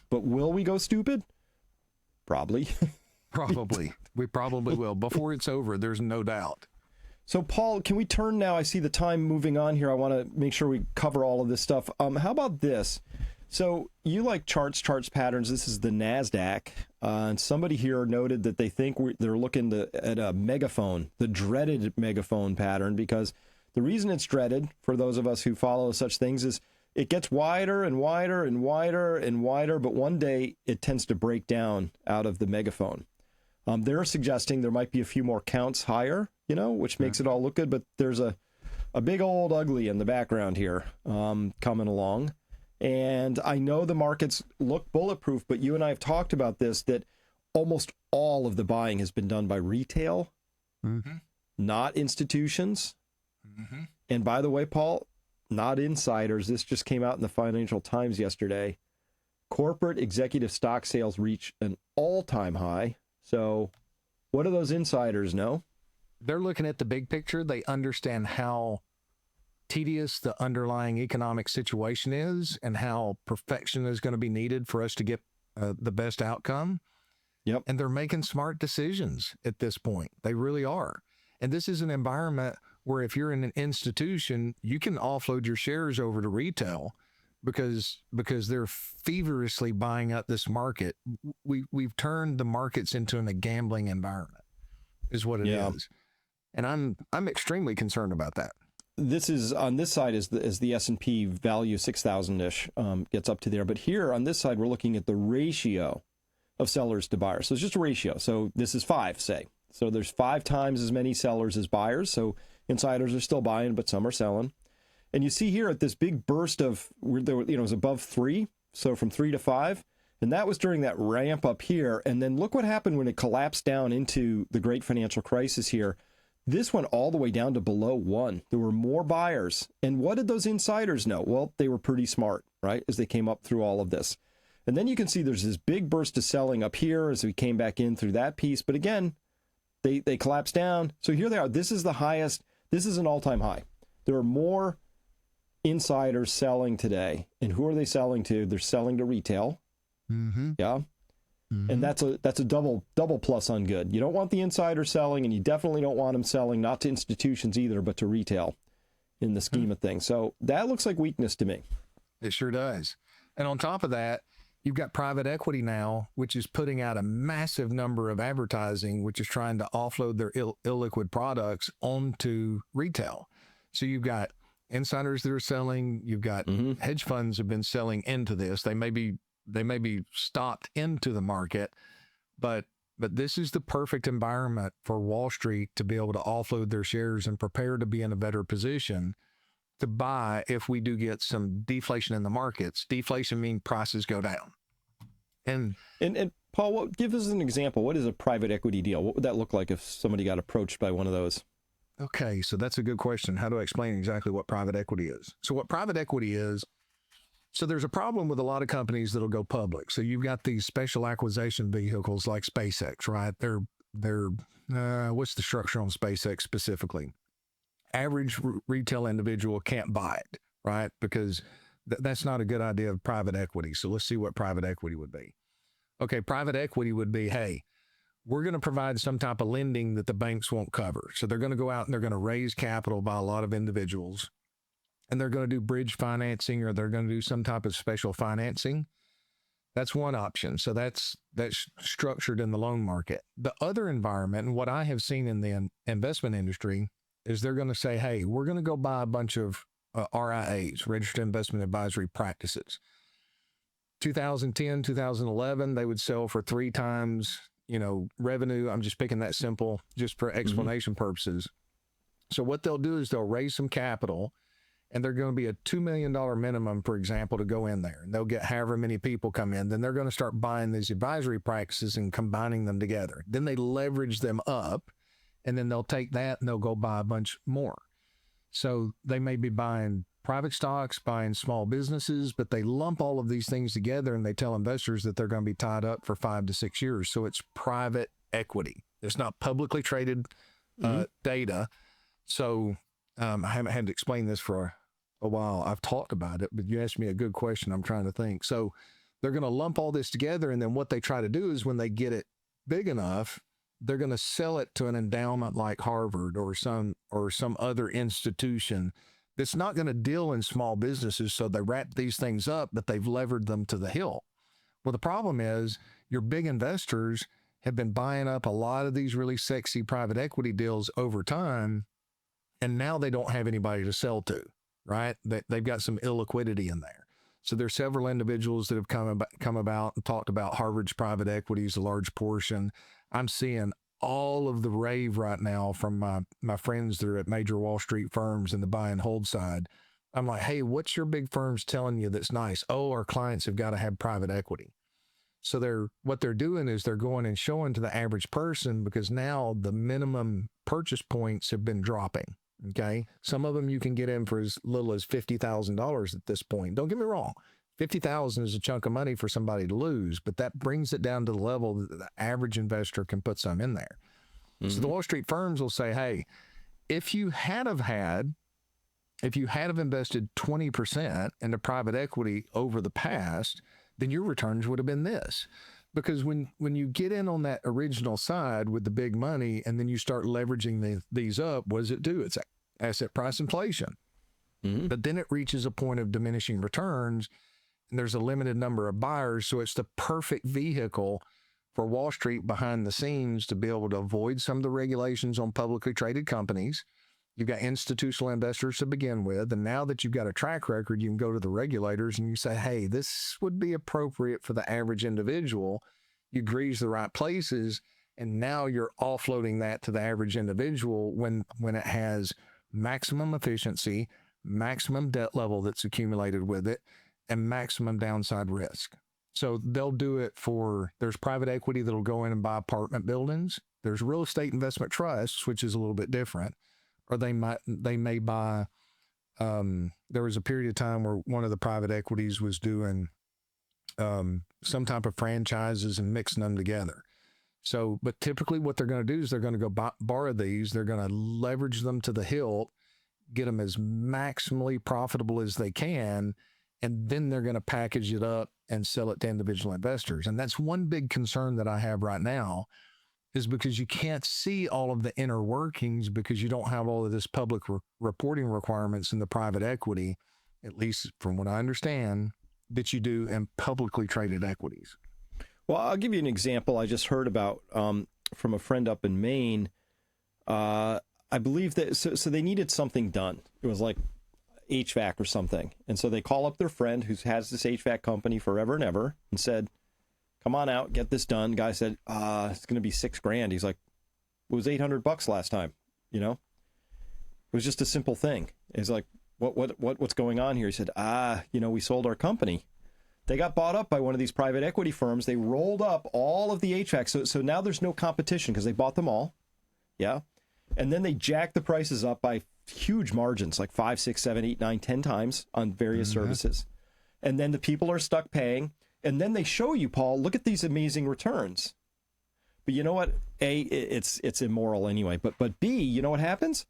but will we go stupid? Probably. Probably. We probably will. Before it's over, there's no doubt. So, Paul, can we turn now? I see the time moving on here. I want to make sure we cover all of this stuff. How about this? So you like charts patterns. This is the NASDAQ. And somebody here noted that they think they're looking at a megaphone, the dreaded megaphone pattern, because the reason it's dreaded for those of us who follow such things is it gets wider and wider and wider and wider, but one day it tends to break down out of the megaphone. They're suggesting there might be a few more counts higher, which makes it all look good, but there's a big old ugly in the background here coming along. And I know the markets look bulletproof, but you and I have talked about this, that almost all of the buying has been done by retail, not institutions. Mm-hmm. And by the way, Paul, not insiders. This just came out in the Financial Times yesterday. Corporate executive stock sales reach an all-time high. So what do those insiders know? They're looking at the big picture. They understand how tedious the underlying economic situation is and how perfection is going to be needed for us to get the best outcome. Yep. And they're making smart decisions at this point. They really are. And this is an environment where if you're in an institution, you can offload your shares over to retail because they're feverishly buying up this market. We've turned the markets into a gambling environment, is what it is. And I'm extremely concerned about that. This is on this side is the S&P value 6,000-ish gets up to there. But here on this side, we're looking at the ratio of sellers to buyers. So it's just a ratio. So this is 5, say. So there's 5 times as many sellers as buyers. So insiders are still buying, but some are selling. And you see here at this big burst of, it was above 3. So from 3 to 5. And that was during that ramp up here. And then look what happened when it collapsed down into the great financial crisis here. This went all the way down to below 1. There were more buyers. And what did those insiders know? Well, they were pretty smart, right? As they came up through all of this. And then you can see there's this big burst of selling up here as we came back in through that piece. But again, they collapsed down. So here they are. This is the highest. This is an all-time high. There are more insiders selling today. And who are they selling to? They're selling to retail. Mm-hmm. Yeah. Mm-hmm. And that's a double plus on good. You don't want the insider selling, and you definitely don't want them selling not to institutions either, but to retail in the scheme of things. So that looks like weakness to me. It sure does. And on top of that, you've got private equity now, which is putting out a massive number of advertising, which is trying to offload their illiquid products onto retail. So you've got insiders that are selling. You've got hedge funds have been selling into this. They may be stopped into the market, but this is the perfect environment for Wall Street to be able to offload their shares and prepare to be in a better position to buy if we do get some deflation in the markets. Deflation means prices go down. And Paul, give us an example. What is a private equity deal? What would that look like if somebody got approached by one of those? Okay, so that's a good question. How do I explain exactly what private equity is? So what private equity is, so there's a problem with a lot of companies that'll go public. So you've got these special acquisition vehicles like SpaceX, right? They're what's the structure on SpaceX specifically? Average retail individual can't buy it, right? Because that's not a good idea of private equity. So let's see what private equity would be. Okay, private equity would be, hey, we're going to provide some type of lending that the banks won't cover. So they're going to go out and they're going to raise capital by a lot of individuals, and they're going to do bridge financing, or they're going to do some type of special financing. That's one option. So that's structured in the loan market. The other environment, and what I have seen in the investment industry, is they're going to say, hey, we're going to go buy a bunch of RIAs, Registered Investment Advisory Practices. 2010, 2011, they would sell for 3 times, revenue. I'm just picking that simple just for explanation purposes. So what they'll do is they'll raise some capital, and they're going to be a $2 million minimum, for example, to go in there. And they'll get however many people come in. Then they're going to start buying these advisory practices and combining them together. Then they leverage them up, and then they'll take that and they'll go buy a bunch more. So they may be buying private stocks, buying small businesses, but they lump all of these things together and they tell investors that they're going to be tied up for 5 to 6 years. So it's private equity. It's not publicly traded data. So I haven't had to explain this for a while. I've talked about it, but you asked me a good question. I'm trying to think. So they're going to lump all this together. And then what they try to do is when they get it big enough, they're going to sell it to an endowment like Harvard or some other institution that's not going to deal in small businesses. So they wrap these things up, but they've levered them to the hill. Well, the problem is your big investors have been buying up a lot of these really sexy private equity deals over time, and now they don't have anybody to sell to, right? They've got some illiquidity in there. So there's several individuals that have come about and talked about Harvard's private equities, a large portion. I'm seeing all of the rave right now from my friends that are at major Wall Street firms in the buy and hold side. I'm like, hey, what's your big firms telling you that's nice? Oh, our clients have got to have private equity. So what they're doing is they're going and showing to the average person, because now the minimum purchase points have been dropping. Okay. Some of them you can get in for as little as $50,000 at this point. Don't get me wrong. $50,000 is a chunk of money for somebody to lose, but that brings it down to the level that the average investor can put some in there. So the Wall Street firms will say, hey, if you had invested 20% into private equity over the past, then your returns would have been this. Because when you get in on that original side with the big money and then you start leveraging these up, what does it do? It's asset price inflation. But then it reaches a point of diminishing returns, and there's a limited number of buyers. So it's the perfect vehicle for Wall Street behind the scenes to be able to avoid some of the regulations on publicly traded companies. You've got institutional investors to begin with. And now that you've got a track record, you can go to the regulators and you say, hey, this would be appropriate for the average individual. You grease the right places. And now you're offloading that to the average individual when it has maximum efficiency, maximum debt level that's accumulated with it, and maximum downside risk. So they'll do it there's private equity that'll go in and buy apartment buildings. There's real estate investment trusts, which is a little bit different. Or they may buy, there was a period of time where one of the private equities was doing some type of franchises and mixing them together. So, but typically what they're going to do is they're going to go borrow these. They're going to leverage them to the hilt, get them as maximally profitable as they can, and then they're going to package it up and sell it to individual investors. And that's one big concern that I have right now, is because you can't see all of the inner workings because you don't have all of this public reporting requirements in the private equity, at least from what I understand, that you do in publicly traded equities. Well, I'll give you an example I just heard about from a friend up in Maine. I believe that, so they needed something done. It was like HVAC or something. And so they call up their friend who has this HVAC company forever and ever and said, come on out, get this done. Guy said, it's going to be $6,000. He's like, it was $800 last time. You know, it was just a simple thing. He's like, what's going on here? He said, we sold our company. They got bought up by one of these private equity firms. They rolled up all of the HVAC. So now there's no competition because they bought them all. Yeah. And then they jacked the prices up by huge margins, like 5, 6, 7, 8, 9, 10 times on various services. And then the people are stuck paying. And then they show you, Paul, look at these amazing returns. But you know what? A, it's immoral anyway. But B, you know what happens?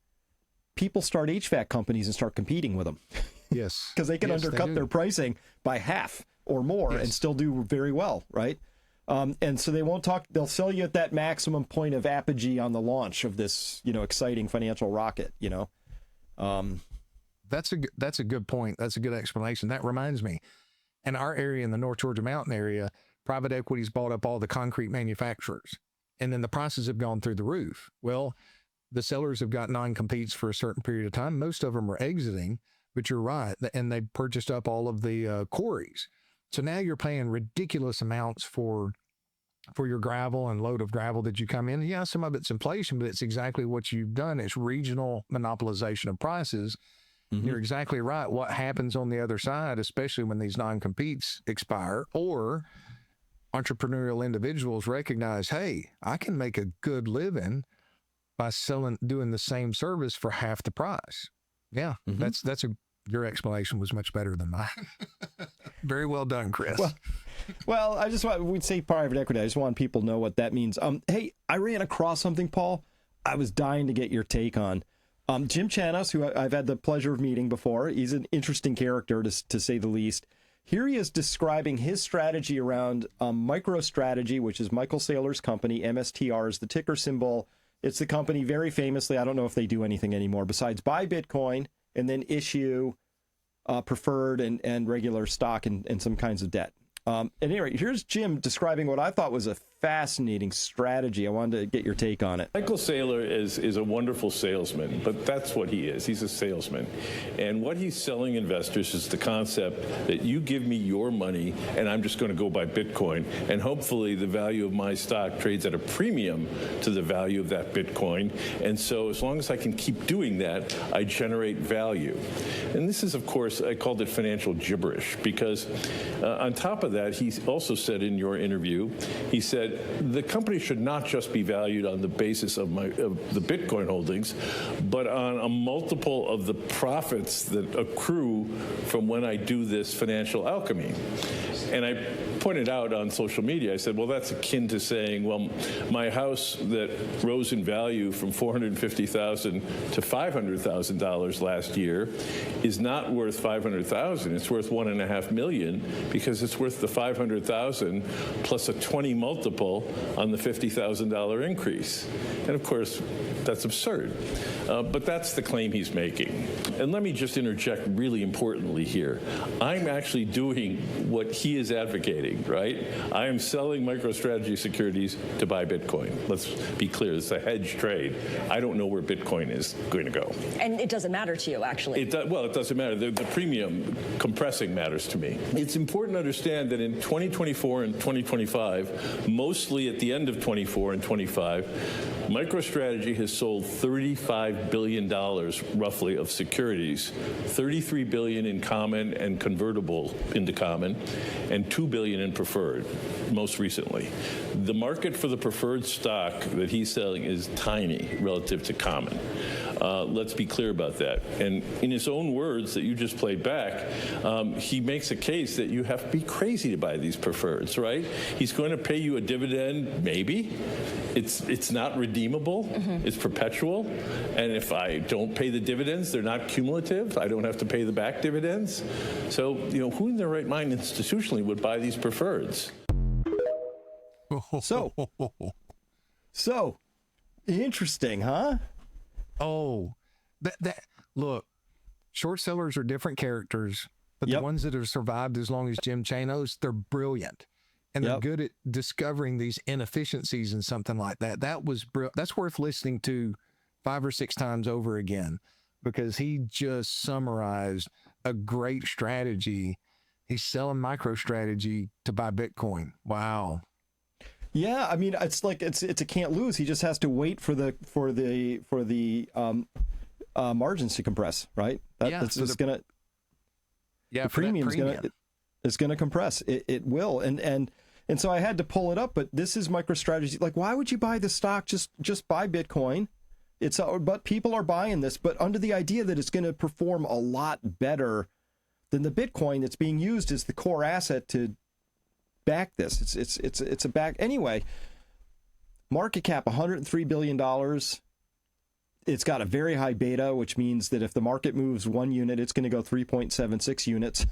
People start HVAC companies and start competing with them. Yes. Because they can undercut their pricing by half or more and still do very well, right? And so they won't talk, they'll sell you at that maximum point of apogee on the launch of this, exciting financial rocket, That's a good point. That's a good explanation. That reminds me, in our area, in the North Georgia mountain area, private equities bought up all the concrete manufacturers, and then the prices have gone through the roof. Well, the sellers have got non-competes for a certain period of time. Most of them are exiting, but you're right. And they purchased up all of the quarries. So now you're paying ridiculous amounts for your gravel and load of gravel that you come in. Yeah, some of it's inflation, but it's exactly what you've done. It's regional monopolization of prices. Mm-hmm. You're exactly right. What happens on the other side, especially when these non-competes expire, or entrepreneurial individuals recognize, hey, I can make a good living by doing the same service for half the price. Yeah, your explanation was much better than mine. Very well done, Chris. Well, we'd say private equity. I just want people to know what that means. Hey, I ran across something, Paul, I was dying to get your take on. Jim Chanos, who I've had the pleasure of meeting before, he's an interesting character to say the least. Here he is describing his strategy around MicroStrategy, which is Michael Saylor's company. MSTR is the ticker symbol. It's the company very famously, I don't know if they do anything anymore, besides buy Bitcoin and then issue preferred and regular stock and some kinds of debt. At any rate, here's Jim describing what I thought was a fascinating strategy. I wanted to get your take on it. Michael Saylor is a wonderful salesman, but that's what he is. He's a salesman. And what he's selling investors is the concept that you give me your money and I'm just going to go buy Bitcoin. And hopefully the value of my stock trades at a premium to the value of that Bitcoin. And so as long as I can keep doing that, I generate value. And this is, of course, I called it financial gibberish because on top of that, he also said in your interview, he said, the company should not just be valued on the basis of the Bitcoin holdings, but on a multiple of the profits that accrue from when I do this financial alchemy. And I pointed out on social media, I said, well, that's akin to saying, well, my house that rose in value from $450,000 to $500,000 last year is not worth $500,000. It's worth $1.5 million because it's worth the $500,000 plus a 20 multiple on the $50,000 increase. And of course, that's absurd. But that's the claim he's making. And let me just interject really importantly here. I'm actually doing what he is advocating, right? I am selling MicroStrategy securities to buy Bitcoin. Let's be clear, it's a hedge trade. I don't know where Bitcoin is going to go. And it doesn't matter to you, actually. It doesn't matter. The premium compressing matters to me. It's important to understand that in 2024 and 2025, mostly at the end of 24 and 25, MicroStrategy has sold $35 billion roughly of securities, $33 billion in common and convertible into common, and $2 billion in preferred, most recently. The market for the preferred stock that he's selling is tiny relative to common. Let's be clear about that. And in his own words that you just played back, he makes a case that you have to be crazy to buy these preferreds, right? He's going to pay you a dividend, maybe. It's not redeemable. It's perpetual. And if I don't pay the dividends, they're not cumulative. I don't have to pay the back dividends. So, who in their right mind institutionally would buy these preferreds? So interesting, huh? Oh, look, short sellers are different characters, but the ones that have survived as long as Jim Chanos, they're brilliant. And they're good at discovering these inefficiencies in something like that. That's worth listening to 5 or 6 times over again, because he just summarized a great strategy. He's selling MicroStrategy to buy Bitcoin. Wow. Yeah, I mean, it's like it's a can't lose. He just has to wait for the margins to compress, right? That's just gonna. Yeah, the premium's gonna compress. It will, and so I had to pull it up. But this is MicroStrategy. Like, why would you buy the stock? Just buy Bitcoin. But people are buying this, but under the idea that it's going to perform a lot better than the Bitcoin that's being used as the core asset to back this. It's a back anyway. Market cap $103 billion. It's got a very high beta, which means that if the market moves 1 unit, it's going to go 3.76 units.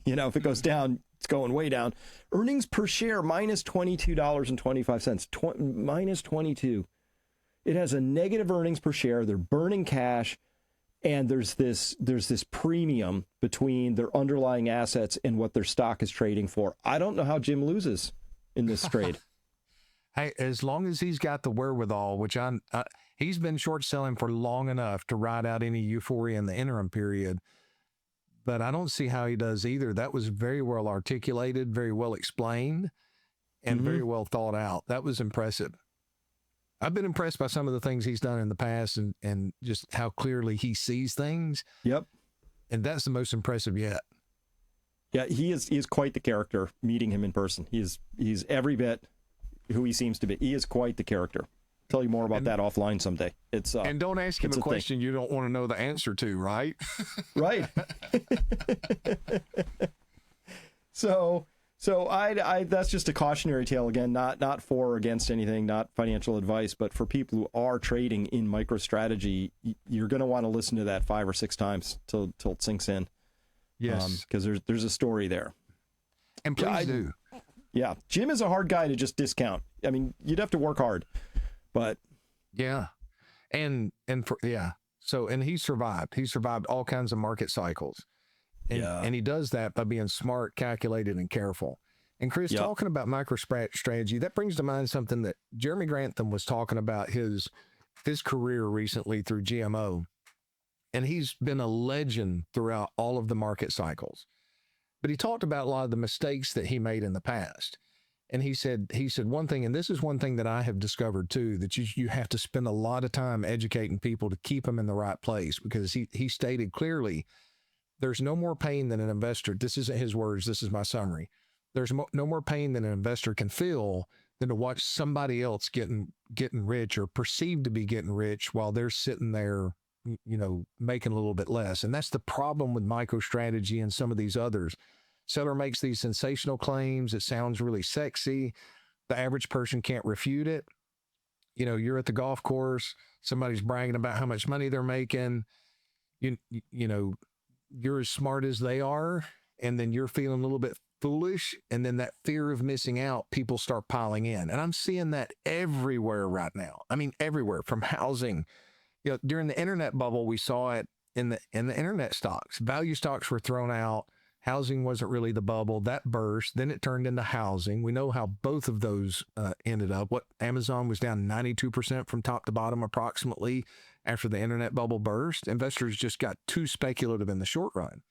If it goes down, it's going way down. Earnings per share minus $22.25. Minus 22. It has a negative earnings per share. They're burning cash. And there's this premium between their underlying assets and what their stock is trading for. I don't know how Jim loses in this trade. Hey, as long as he's got the wherewithal, which he's been short selling for long enough to ride out any euphoria in the interim period. But I don't see how he does either. That was very well articulated, very well explained, and very well thought out. That was impressive. I've been impressed by some of the things he's done in the past and just how clearly he sees things. Yep. And that's the most impressive yet. Yeah, he is quite the character, meeting him in person. He's every bit who he seems to be. He is quite the character. I'll tell you more about that offline someday. And don't ask him a question you don't want to know the answer to, right? Right. So I that's just a cautionary tale again, not for or against anything, not financial advice, but for people who are trading in MicroStrategy, you're going to want to listen to that 5 or 6 times till it sinks in. Yes, because there's a story there. And please do. Yeah, Jim is a hard guy to just discount. I mean, you'd have to work hard, but yeah, and he survived. He survived all kinds of market cycles. And he does that by being smart, calculated, and careful. And Chris, talking about MicroStrategy, that brings to mind something that Jeremy Grantham was talking about his career recently through GMO. And he's been a legend throughout all of the market cycles. But he talked about a lot of the mistakes that he made in the past. And he said one thing, and this is one thing that I have discovered too, that you have to spend a lot of time educating people to keep them in the right place, because he stated clearly, there's no more pain than an investor. This isn't his words. This is my summary. There's no more pain than an investor can feel than to watch somebody else getting rich or perceived to be getting rich while they're sitting there, making a little bit less. And that's the problem with MicroStrategy and some of these others. Seller makes these sensational claims. It sounds really sexy. The average person can't refute it. You're at the golf course. Somebody's bragging about how much money they're making. You're as smart as they are, and then you're feeling a little bit foolish, and then that fear of missing out, people start piling in. And I'm seeing that everywhere right now. I mean, everywhere, from housing. During the internet bubble, we saw it in the internet stocks. Value stocks were thrown out. Housing wasn't really the bubble. That burst. Then it turned into housing. We know how both of those ended up. Amazon was down 92% from top to bottom approximately after the internet bubble burst. Investors just got too speculative in the short run.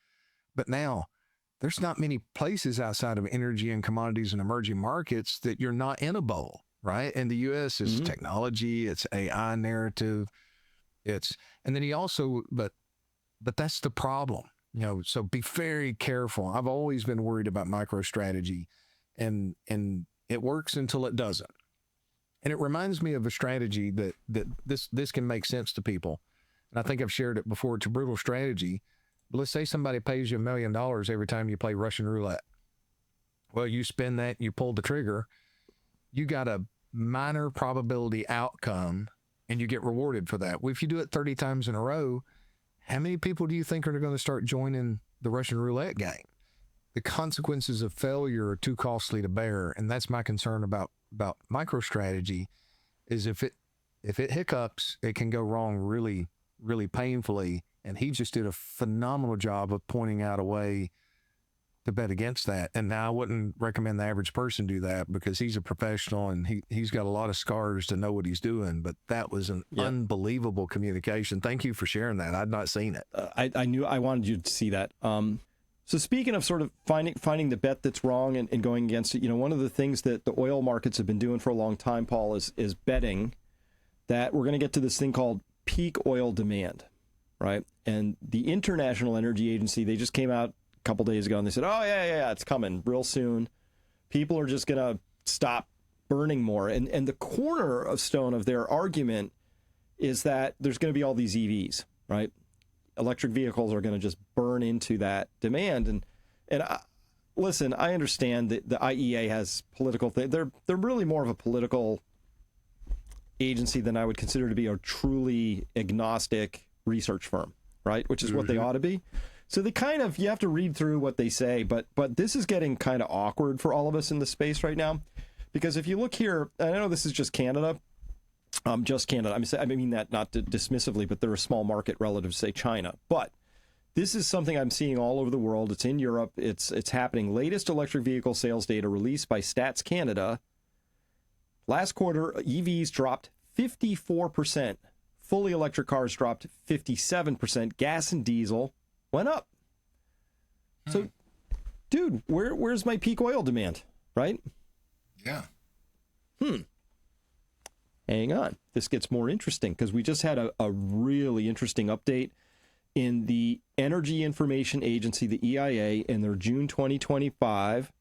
But now there's not many places outside of energy and commodities and emerging markets that you're not in a bubble, right? In the U.S., it's technology, it's AI narrative. And then he also, but that's the problem. So be very careful. I've always been worried about MicroStrategy, and it works until it doesn't. And it reminds me of a strategy that this can make sense to people. and I think I've shared it before, it's a brutal strategy. But let's say somebody pays you $1 million every time you play Russian roulette. Well, you spin that, you pull the trigger, you got a minor probability outcome, and you get rewarded for that. Well, if you do it 30 times in a row, how many people do you think are going to start joining the Russian roulette game? The consequences of failure are too costly to bear, and that's my concern about MicroStrategy. Is if it hiccups, it can go wrong really, really painfully. And he just did a phenomenal job of pointing out a way to bet against that. And now I wouldn't recommend the average person do that, because he's a professional and he's got a lot of scars to know what he's doing. But that was an unbelievable communication. Thank you for sharing that. I'd not seen it. I knew I wanted you to see that. So speaking of sort of finding the bet that's wrong and going against it, one of the things that the oil markets have been doing for a long time, Paul, is betting that we're going to get to this thing called peak oil demand, right? And the International Energy Agency, they just came out a couple days ago and they said, oh, yeah, it's coming real soon. People are just going to stop burning more. And the cornerstone of their argument is that there's going to be all these EVs, right? Electric vehicles are going to just burn into that demand. And listen, I understand that the IEA has political thing. They're really more of a political agency than I would consider to be a truly agnostic research firm, right? Which is what they ought to be. So they kind of, you have to read through what they say, but this is getting kind of awkward for all of us in the space right now, because if you look here, I know this is just Canada. Just Canada. I mean that not dismissively, but they're a small market relative to, say, China. But this is something I'm seeing all over the world. It's in Europe. It's happening. Latest electric vehicle sales data released by Stats Canada. Last quarter, EVs dropped 54%. Fully electric cars dropped 57%. Gas and diesel went up. So, dude, where's my peak oil demand, right? Yeah. Hang on. This gets more interesting because we just had a really interesting update in the Energy Information Agency, the EIA, in their June 2025,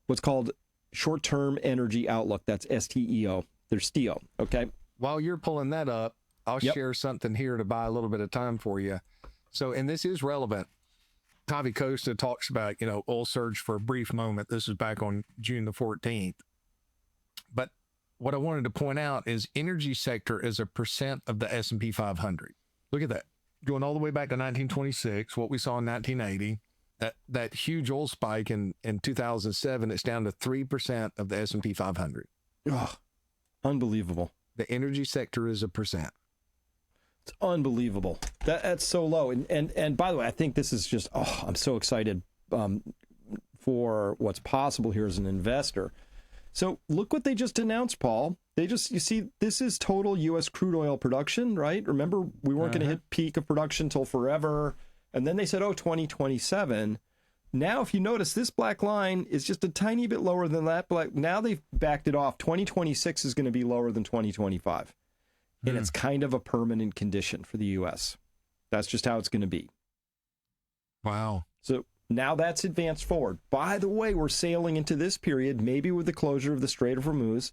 what's called Short-Term Energy Outlook. That's STEO. They're STEO, okay? While you're pulling that up, I'll share something here to buy a little bit of time for you. So, and this is relevant. Tavi Costa talks about, oil surge for a brief moment. This is back on June the 14th. But what I wanted to point out is energy sector is a percent of the S&P 500. Look at that. Going all the way back to 1926, what we saw in 1980, that huge oil spike in 2007, it's down to 3% of the S&P 500. Oh, unbelievable. The energy sector is a percent. It's unbelievable. That's so low. And by the way, I think this is just, I'm so excited for what's possible here as an investor. So look what they just announced, Paul. You see, this is total U.S. crude oil production, right? Remember, we weren't going to hit peak of production till forever. And then they said, 2027. Now, if you notice, this black line is just a tiny bit lower than that. Now they've backed it off. 2026 is going to be lower than 2025. And it's kind of a permanent condition for the U.S. That's just how it's going to be. Wow. So now that's advanced forward. By the way, we're sailing into this period, maybe with the closure of the Strait of Hormuz,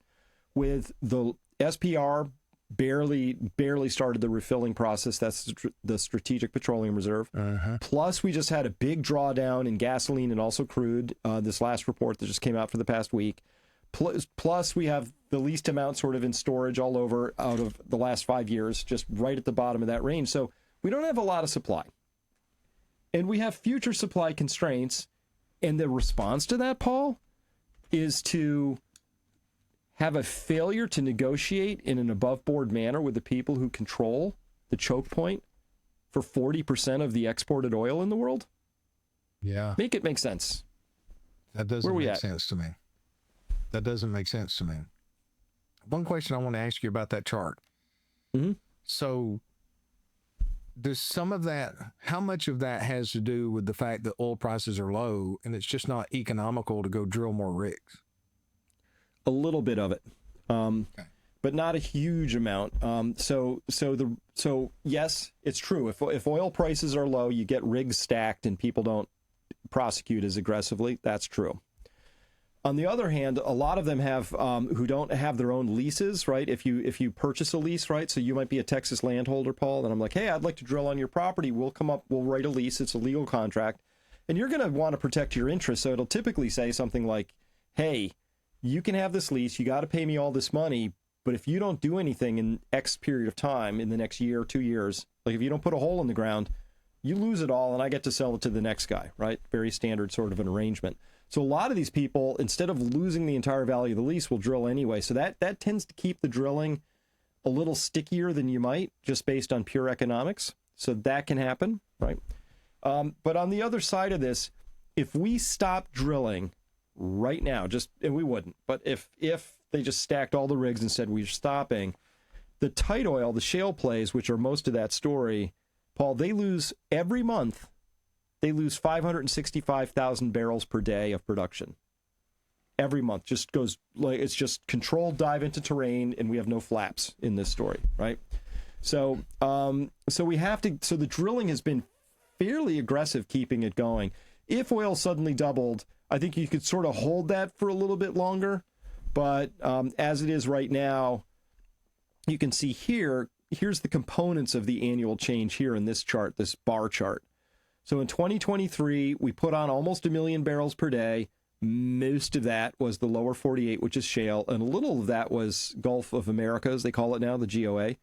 with the SPR barely started the refilling process. That's the Strategic Petroleum Reserve. Plus, we just had a big drawdown in gasoline and also crude, this last report that just came out for the past week. Plus, we have the least amount sort of in storage all over out of the last 5 years, just right at the bottom of that range. So we don't have a lot of supply. And we have future supply constraints. And the response to that, Paul, is to have a failure to negotiate in an above-board manner with the people who control the choke point for 40% of the exported oil in the world? Yeah. Make it make sense. That doesn't make sense to me. That doesn't make sense to me. One question I want to ask you about that chart. So does some of that, how much of that has to do with the fact that oil prices are low and it's just not economical to go drill more rigs? A little bit of it, but not a huge amount. So yes, it's true. If oil prices are low, you get rigs stacked and people don't prosecute as aggressively. That's true. On the other hand, a lot of them have who don't have their own leases, right? If you purchase a lease, right? So you might be a Texas landholder, Paul, and I'm like, hey, I'd like to drill on your property. We'll write a lease. It's a legal contract, and you're going to want to protect your interests. So it'll typically say something like, hey, you can have this lease. You got to pay me all this money, but if you don't do anything in X period of time, in the next year or 2 years, like if you don't put a hole in the ground, you lose it all, and I get to sell it to the next guy, right? Very standard sort of an arrangement. So a lot of these people, instead of losing the entire value of the lease, will drill anyway. So that tends to keep the drilling a little stickier than you might, just based on pure economics. So that can happen, right? But on the other side of this, if we stop drilling right now, and we wouldn't, but if they just stacked all the rigs and said we're stopping, the tight oil, the shale plays, which are most of that story, Paul, they lose every month. They lose 565,000 barrels per day of production. Every month just goes like it's just controlled dive into terrain, and we have no flaps in this story, right? So we have to. So the drilling has been fairly aggressive, keeping it going. If oil suddenly doubled, I think you could sort of hold that for a little bit longer. But as it is right now, you can see here's the components of the annual change here in this chart, this bar chart. So in 2023, we put on almost 1 million barrels per day. Most of that was the lower 48, which is shale, and a little of that was Gulf of America, as they call it now, the GOA.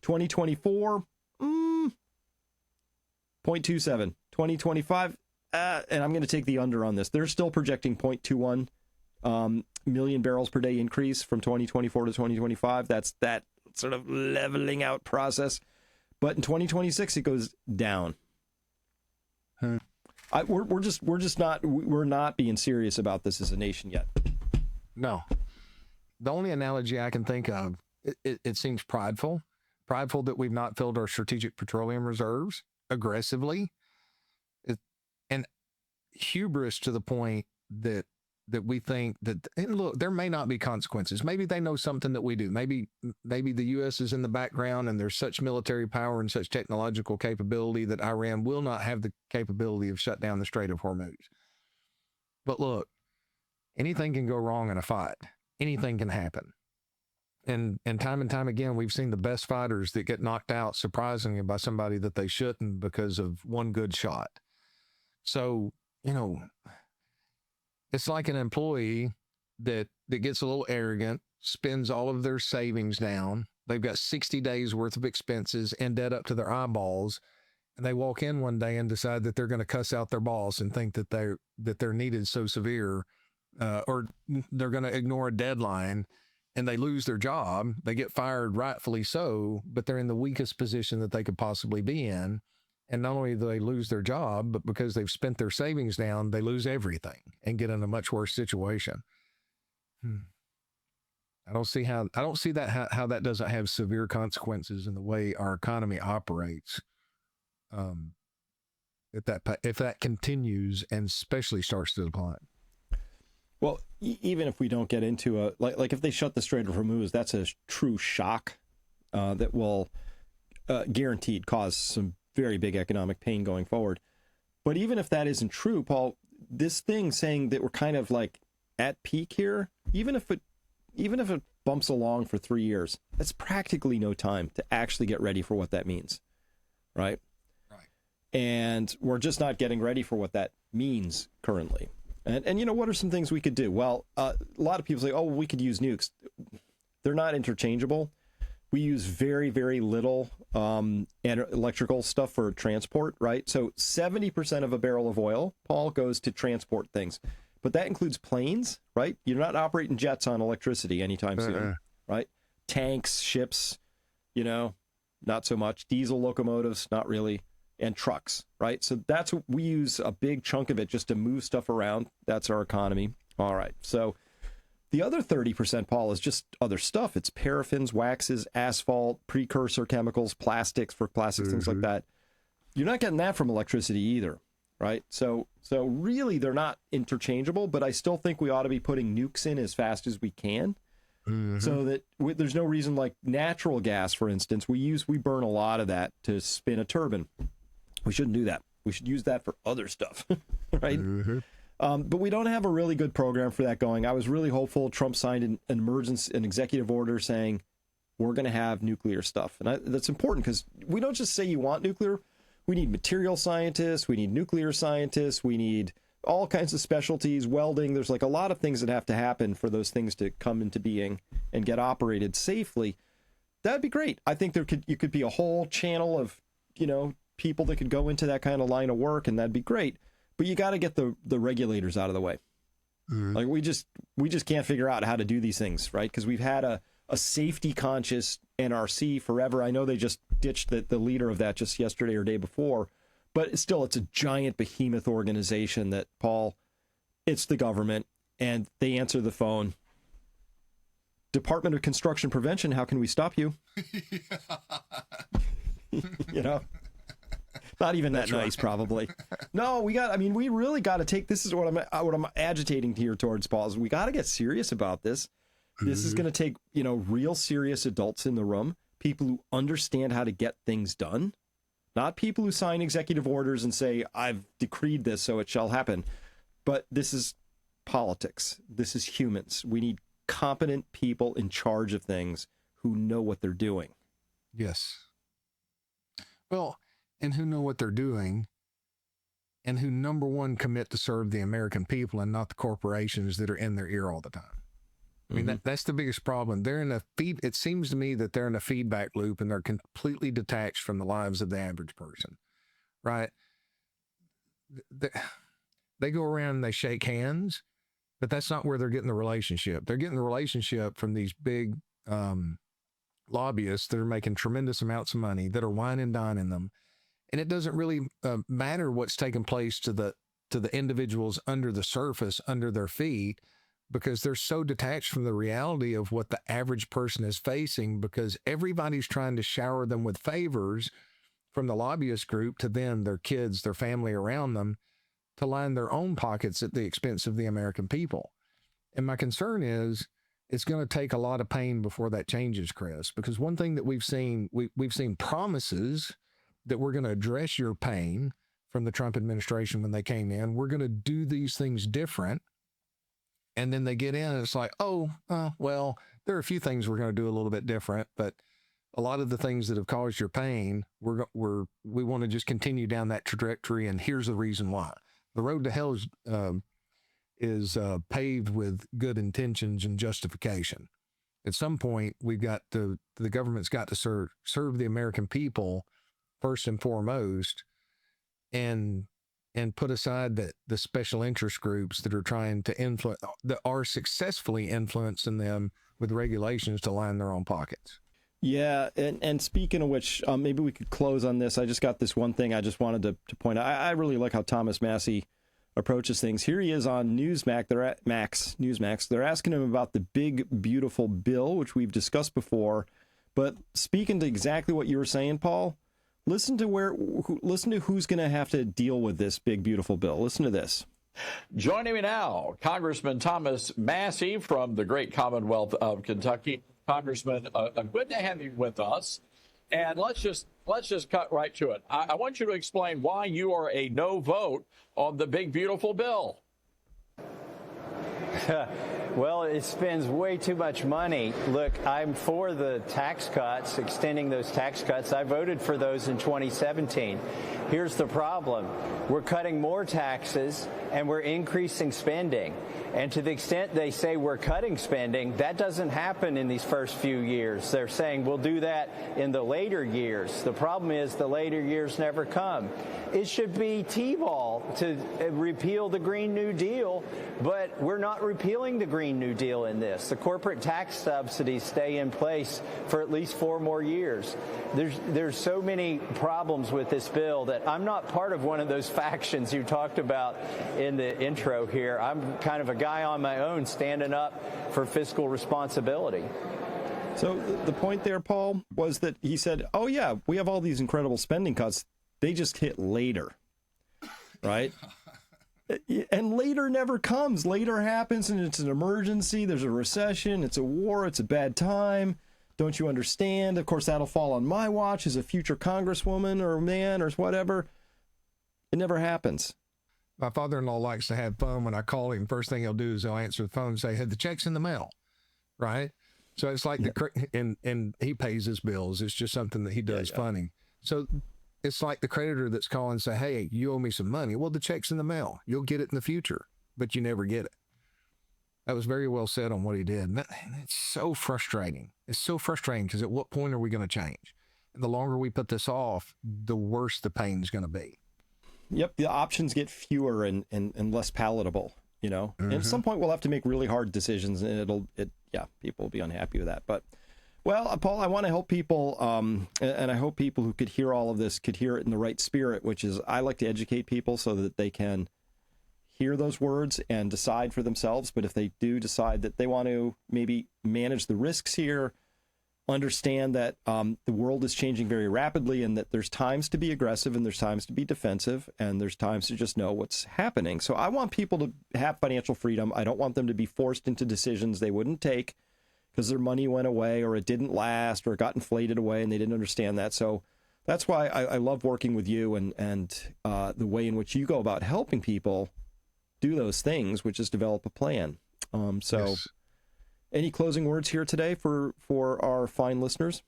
2024, 0.27. 2025, and I'm going to take the under on this. They're still projecting 0.21 million barrels per day increase from 2024 to 2025. That's that sort of leveling out process. But in 2026, it goes down. We're not being serious about this as a nation yet. No. The only analogy I can think of, it seems prideful that we've not filled our strategic petroleum reserves aggressively, and hubris to the point that we think that, and look, there may not be consequences. Maybe they know something that we do. Maybe the U.S. is in the background and there's such military power and such technological capability that Iran will not have the capability of shut down the Strait of Hormuz. But look, anything can go wrong in a fight. Anything can happen. And time again, we've seen the best fighters that get knocked out surprisingly by somebody that they shouldn't because of one good shot. So, it's like an employee that gets a little arrogant, spends all of their savings down. They've got 60 days worth of expenses and debt up to their eyeballs. And they walk in one day and decide that they're going to cuss out their boss and think that they're needed so severe, or they're going to ignore a deadline, and they lose their job. They get fired, rightfully so, but they're in the weakest position that they could possibly be in. And not only do they lose their job, but because they've spent their savings down, they lose everything and get in a much worse situation. I don't see how that doesn't have severe consequences in the way our economy operates. If that continues and especially starts to decline. Well, even if we don't get into like if they shut the Strait of Hormuz, that's a true shock that will guaranteed cause some very big economic pain going forward. But even if that isn't true, Paul, this thing saying that we're kind of like at peak here, even if it bumps along for 3 years, that's practically no time to actually get ready for what that means, right? Right. And we're just not getting ready for what that means currently. And what are some things we could do? Well, a lot of people say, oh, we could use nukes. They're not interchangeable. We use very, very little electrical stuff for transport, right? So 70% of a barrel of oil, Paul, goes to transport things. But that includes planes, right? You're not operating jets on electricity anytime soon, right? Tanks, ships, not so much. Diesel locomotives, not really. And trucks, right? So that's what we use a big chunk of it just to move stuff around. That's our economy. All right. So the other 30%, Paul, is just other stuff. It's paraffins, waxes, asphalt, precursor chemicals, plastics, things like that. You're not getting that from electricity either, right? So really they're not interchangeable, but I still think we ought to be putting nukes in as fast as we can. So that there's no reason, like natural gas, for instance, we burn a lot of that to spin a turbine. We shouldn't do that. We should use that for other stuff, right? But we don't have a really good program for that going. I was really hopeful. Trump signed an executive order saying we're going to have nuclear stuff. And that's important because we don't just say you want nuclear. We need material scientists. We need nuclear scientists. We need all kinds of specialties, welding. There's like a lot of things that have to happen for those things to come into being and get operated safely. That'd be great. I think you could be a whole channel of, people that could go into that kind of line of work, and that'd be great. But you got to get the regulators out of the way. Mm-hmm. Like we just can't figure out how to do these things, right? Because we've had a safety conscious NRC forever. I know they just ditched the leader of that just yesterday or day before, but it's a giant behemoth organization that, Paul, it's the government, and they answer the phone. Department of Construction Prevention, how can we stop you? Not even that nice, probably. No, we really got to take, this is what I'm agitating here towards, Paul, is we got to get serious about this. This is going to take, real serious adults in the room, people who understand how to get things done, not people who sign executive orders and say, I've decreed this, so it shall happen. But this is politics. This is humans. We need competent people in charge of things who know what they're doing. Yes. Well, and who know what they're doing, and who, number one, commit to serve the American people and not the corporations that are in their ear all the time. I mean, that's the biggest problem. It seems to me that they're in a feedback loop, and they're completely detached from the lives of the average person, right? They go around and they shake hands, but that's not where they're getting the relationship. They're getting the relationship from these big lobbyists that are making tremendous amounts of money, that are wine and dining them. And it doesn't really matter what's taking place to the individuals under the surface, under their feet, because they're so detached from the reality of what the average person is facing, because everybody's trying to shower them with favors from the lobbyist group to then their kids, their family around them, to line their own pockets at the expense of the American people. And my concern is it's going to take a lot of pain before that changes, Chris, because one thing that we've seen promises that we're going to address your pain from the Trump administration when they came in. We're going to do these things different. And then they get in and it's like, well, there are a few things we're going to do a little bit different, but a lot of the things that have caused your pain, we want to just continue down that trajectory. And here's the reason why. The road to hell is paved with good intentions and justification. At some point, the government's got to serve the American people first and foremost, and put aside the special interest groups that are trying to influence, that are successfully influencing them with regulations to line their own pockets. Yeah, and speaking of which, maybe we could close on this. I just got this one thing I just wanted to point out. I really like how Thomas Massey approaches things. Here he is on Newsmax. They're at Newsmax. They're asking him about the big, beautiful bill, which we've discussed before. But speaking to exactly what you were saying, Paul, listen to who's going to have to deal with this big, beautiful bill. Listen to this. Joining me now, Congressman Thomas Massey from the great Commonwealth of Kentucky. Congressman, good to have you with us. And let's just cut right to it. I want you to explain why you are a no vote on the big, beautiful bill. Well, it spends way too much money. Look, I'm for the tax cuts, extending those tax cuts. I voted for those in 2017. Here's the problem. We're cutting more taxes and we're increasing spending. And to the extent they say we're cutting spending, that doesn't happen in these first few years. They're saying we'll do that in the later years. The problem is the later years never come. It should be T-ball to repeal the Green New Deal, but we're not repealing the Green New Deal in this. The corporate tax subsidies stay in place for at least 4 more years. There's so many problems with this bill that I'm not part of one of those factions you talked about in the intro here. I'm kind of a guy on my own standing up for fiscal responsibility. So the point there, Paul, was that he said, oh, yeah, we have all these incredible spending cuts. They just hit later, right? And later never comes. Later happens, and it's an emergency. There's a recession. It's a war. It's a bad time. Don't you understand? Of course, that'll fall on my watch as a future congresswoman or man or whatever. It never happens. My father-in-law likes to have fun. When I call him, first thing he'll do is he'll answer the phone and say, hey, the check's in the mail, right? So it's like and he pays his bills. It's just something that he does funny. So it's like the creditor that's calling and say, hey, you owe me some money. Well, the check's in the mail. You'll get it in the future, but you never get it. That was very well said on what he did. And it's so frustrating. It's so frustrating because at what point are we going to change? And the longer we put this off, the worse the pain is going to be. Yep. The options get fewer and less palatable, you know, and at some point we'll have to make really hard decisions, and people will be unhappy with that. But well, Paul, I want to help people, and I hope people who could hear all of this could hear it in the right spirit, which is I like to educate people so that they can hear those words and decide for themselves. But if they do decide that they want to maybe manage the risks here, understand that the world is changing very rapidly, and that there's times to be aggressive and there's times to be defensive, and there's times to just know what's happening. So I want people to have financial freedom. I don't want them to be forced into decisions they wouldn't take because their money went away or it didn't last or it got inflated away and they didn't understand that. So that's why I love working with you and the way in which you go about helping people do those things, which is develop a plan. Yes. Any closing words here today for our fine listeners?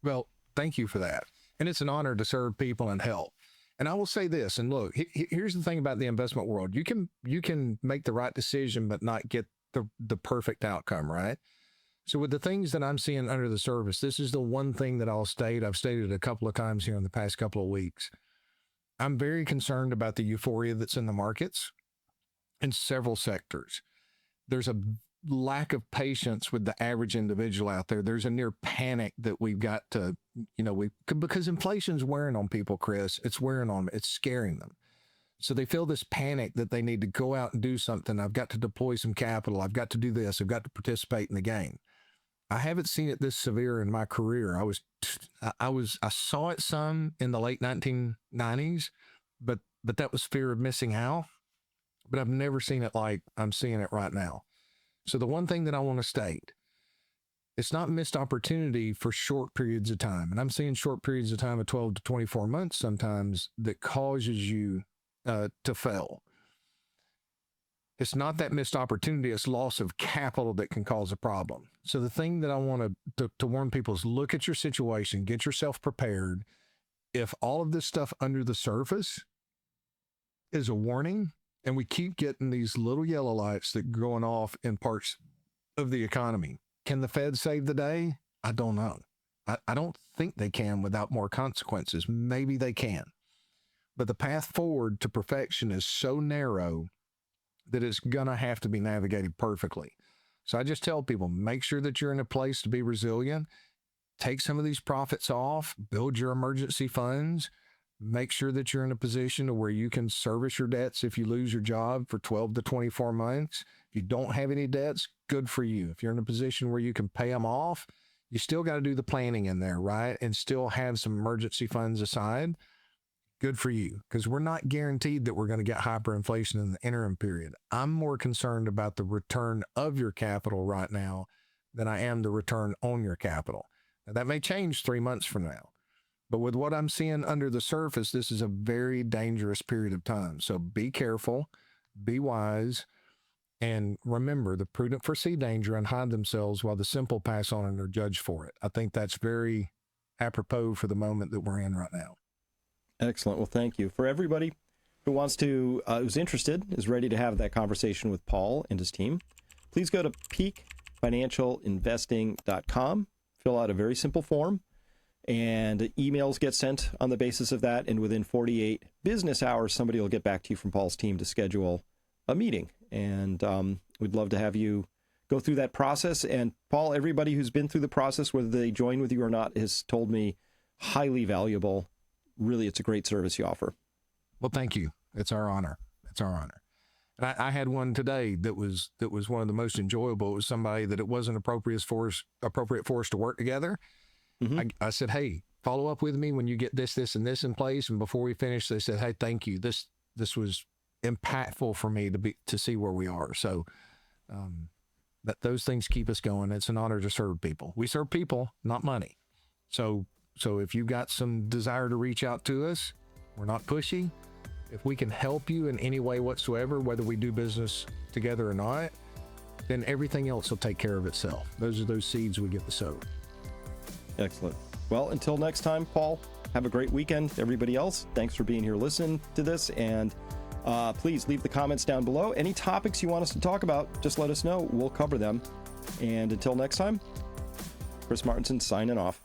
Well, thank you for that. And it's an honor to serve people and help. And I will say this, and look, here's the thing about the investment world. You can make the right decision, but not get the perfect outcome, right? So with the things that I'm seeing under the surface, this is the one thing that I've stated a couple of times here in the past couple of weeks. I'm very concerned about the euphoria that's in the markets in several sectors. There's a lack of patience with the average individual out there. There's a near panic that we've got to, because inflation's wearing on people, Chris. It's wearing on them. It's scaring them. So they feel this panic that they need to go out and do something. I've got to deploy some capital. I've got to do this. I've got to participate in the game. I haven't seen it this severe in my career. I saw it some in the late 1990s, but that was fear of missing out. But I've never seen it like I'm seeing it right now. So the one thing that I want to state, it's not missed opportunity for short periods of time. And I'm seeing short periods of time of 12 to 24 months sometimes that causes you to fail. It's not that missed opportunity, it's loss of capital that can cause a problem. So the thing that I want to warn people is look at your situation, get yourself prepared. If all of this stuff under the surface is a warning, and we keep getting these little yellow lights that are going off in parts of the economy, can the Fed save the day? I don't know. I don't think they can without more consequences. Maybe they can. But the path forward to perfection is so narrow that it's going to have to be navigated perfectly. So I just tell people, make sure that you're in a place to be resilient. Take some of these profits off, build your emergency funds, make sure that you're in a position to where you can service your debts if you lose your job for 12 to 24 months. If you don't have any debts, good for you. If you're in a position where you can pay them off, you still got to do the planning in there, right? And still have some emergency funds aside. Good for you, because we're not guaranteed that we're going to get hyperinflation in the interim period. I'm more concerned about the return of your capital right now than I am the return on your capital. Now, that may change 3 months from now. But with what I'm seeing under the surface, this is a very dangerous period of time. So be careful, be wise, and remember, the prudent foresee danger and hide themselves while the simple pass on and are judged for it. I think that's very apropos for the moment that we're in right now. Excellent. Well, thank you. For everybody who wants to, who's interested, is ready to have that conversation with Paul and his team, please go to peakfinancialinvesting.com, fill out a very simple form, and emails get sent on the basis of that. And within 48 business hours, somebody will get back to you from Paul's team to schedule a meeting. And we'd love to have you go through that process. And Paul, everybody who's been through the process, whether they join with you or not, has told me highly valuable. Really, it's a great service you offer. Well, thank you. It's our honor. It's our honor. And I had one today that was one of the most enjoyable. It was somebody that it wasn't appropriate for us to work together. Mm-hmm. I said, hey, follow up with me when you get this, and this in place. And before we finished, they said, hey, thank you. This was impactful for me to see where we are. So that those things keep us going. It's an honor to serve people. We serve people, not money. So if you've got some desire to reach out to us, we're not pushy. If we can help you in any way whatsoever, whether we do business together or not, then everything else will take care of itself. Those are those seeds we get to sow. Excellent. Well, until next time, Paul, have a great weekend. Everybody else, thanks for being here, listening to this, and please leave the comments down below. Any topics you want us to talk about, just let us know. We'll cover them. And until next time, Chris Martenson signing off.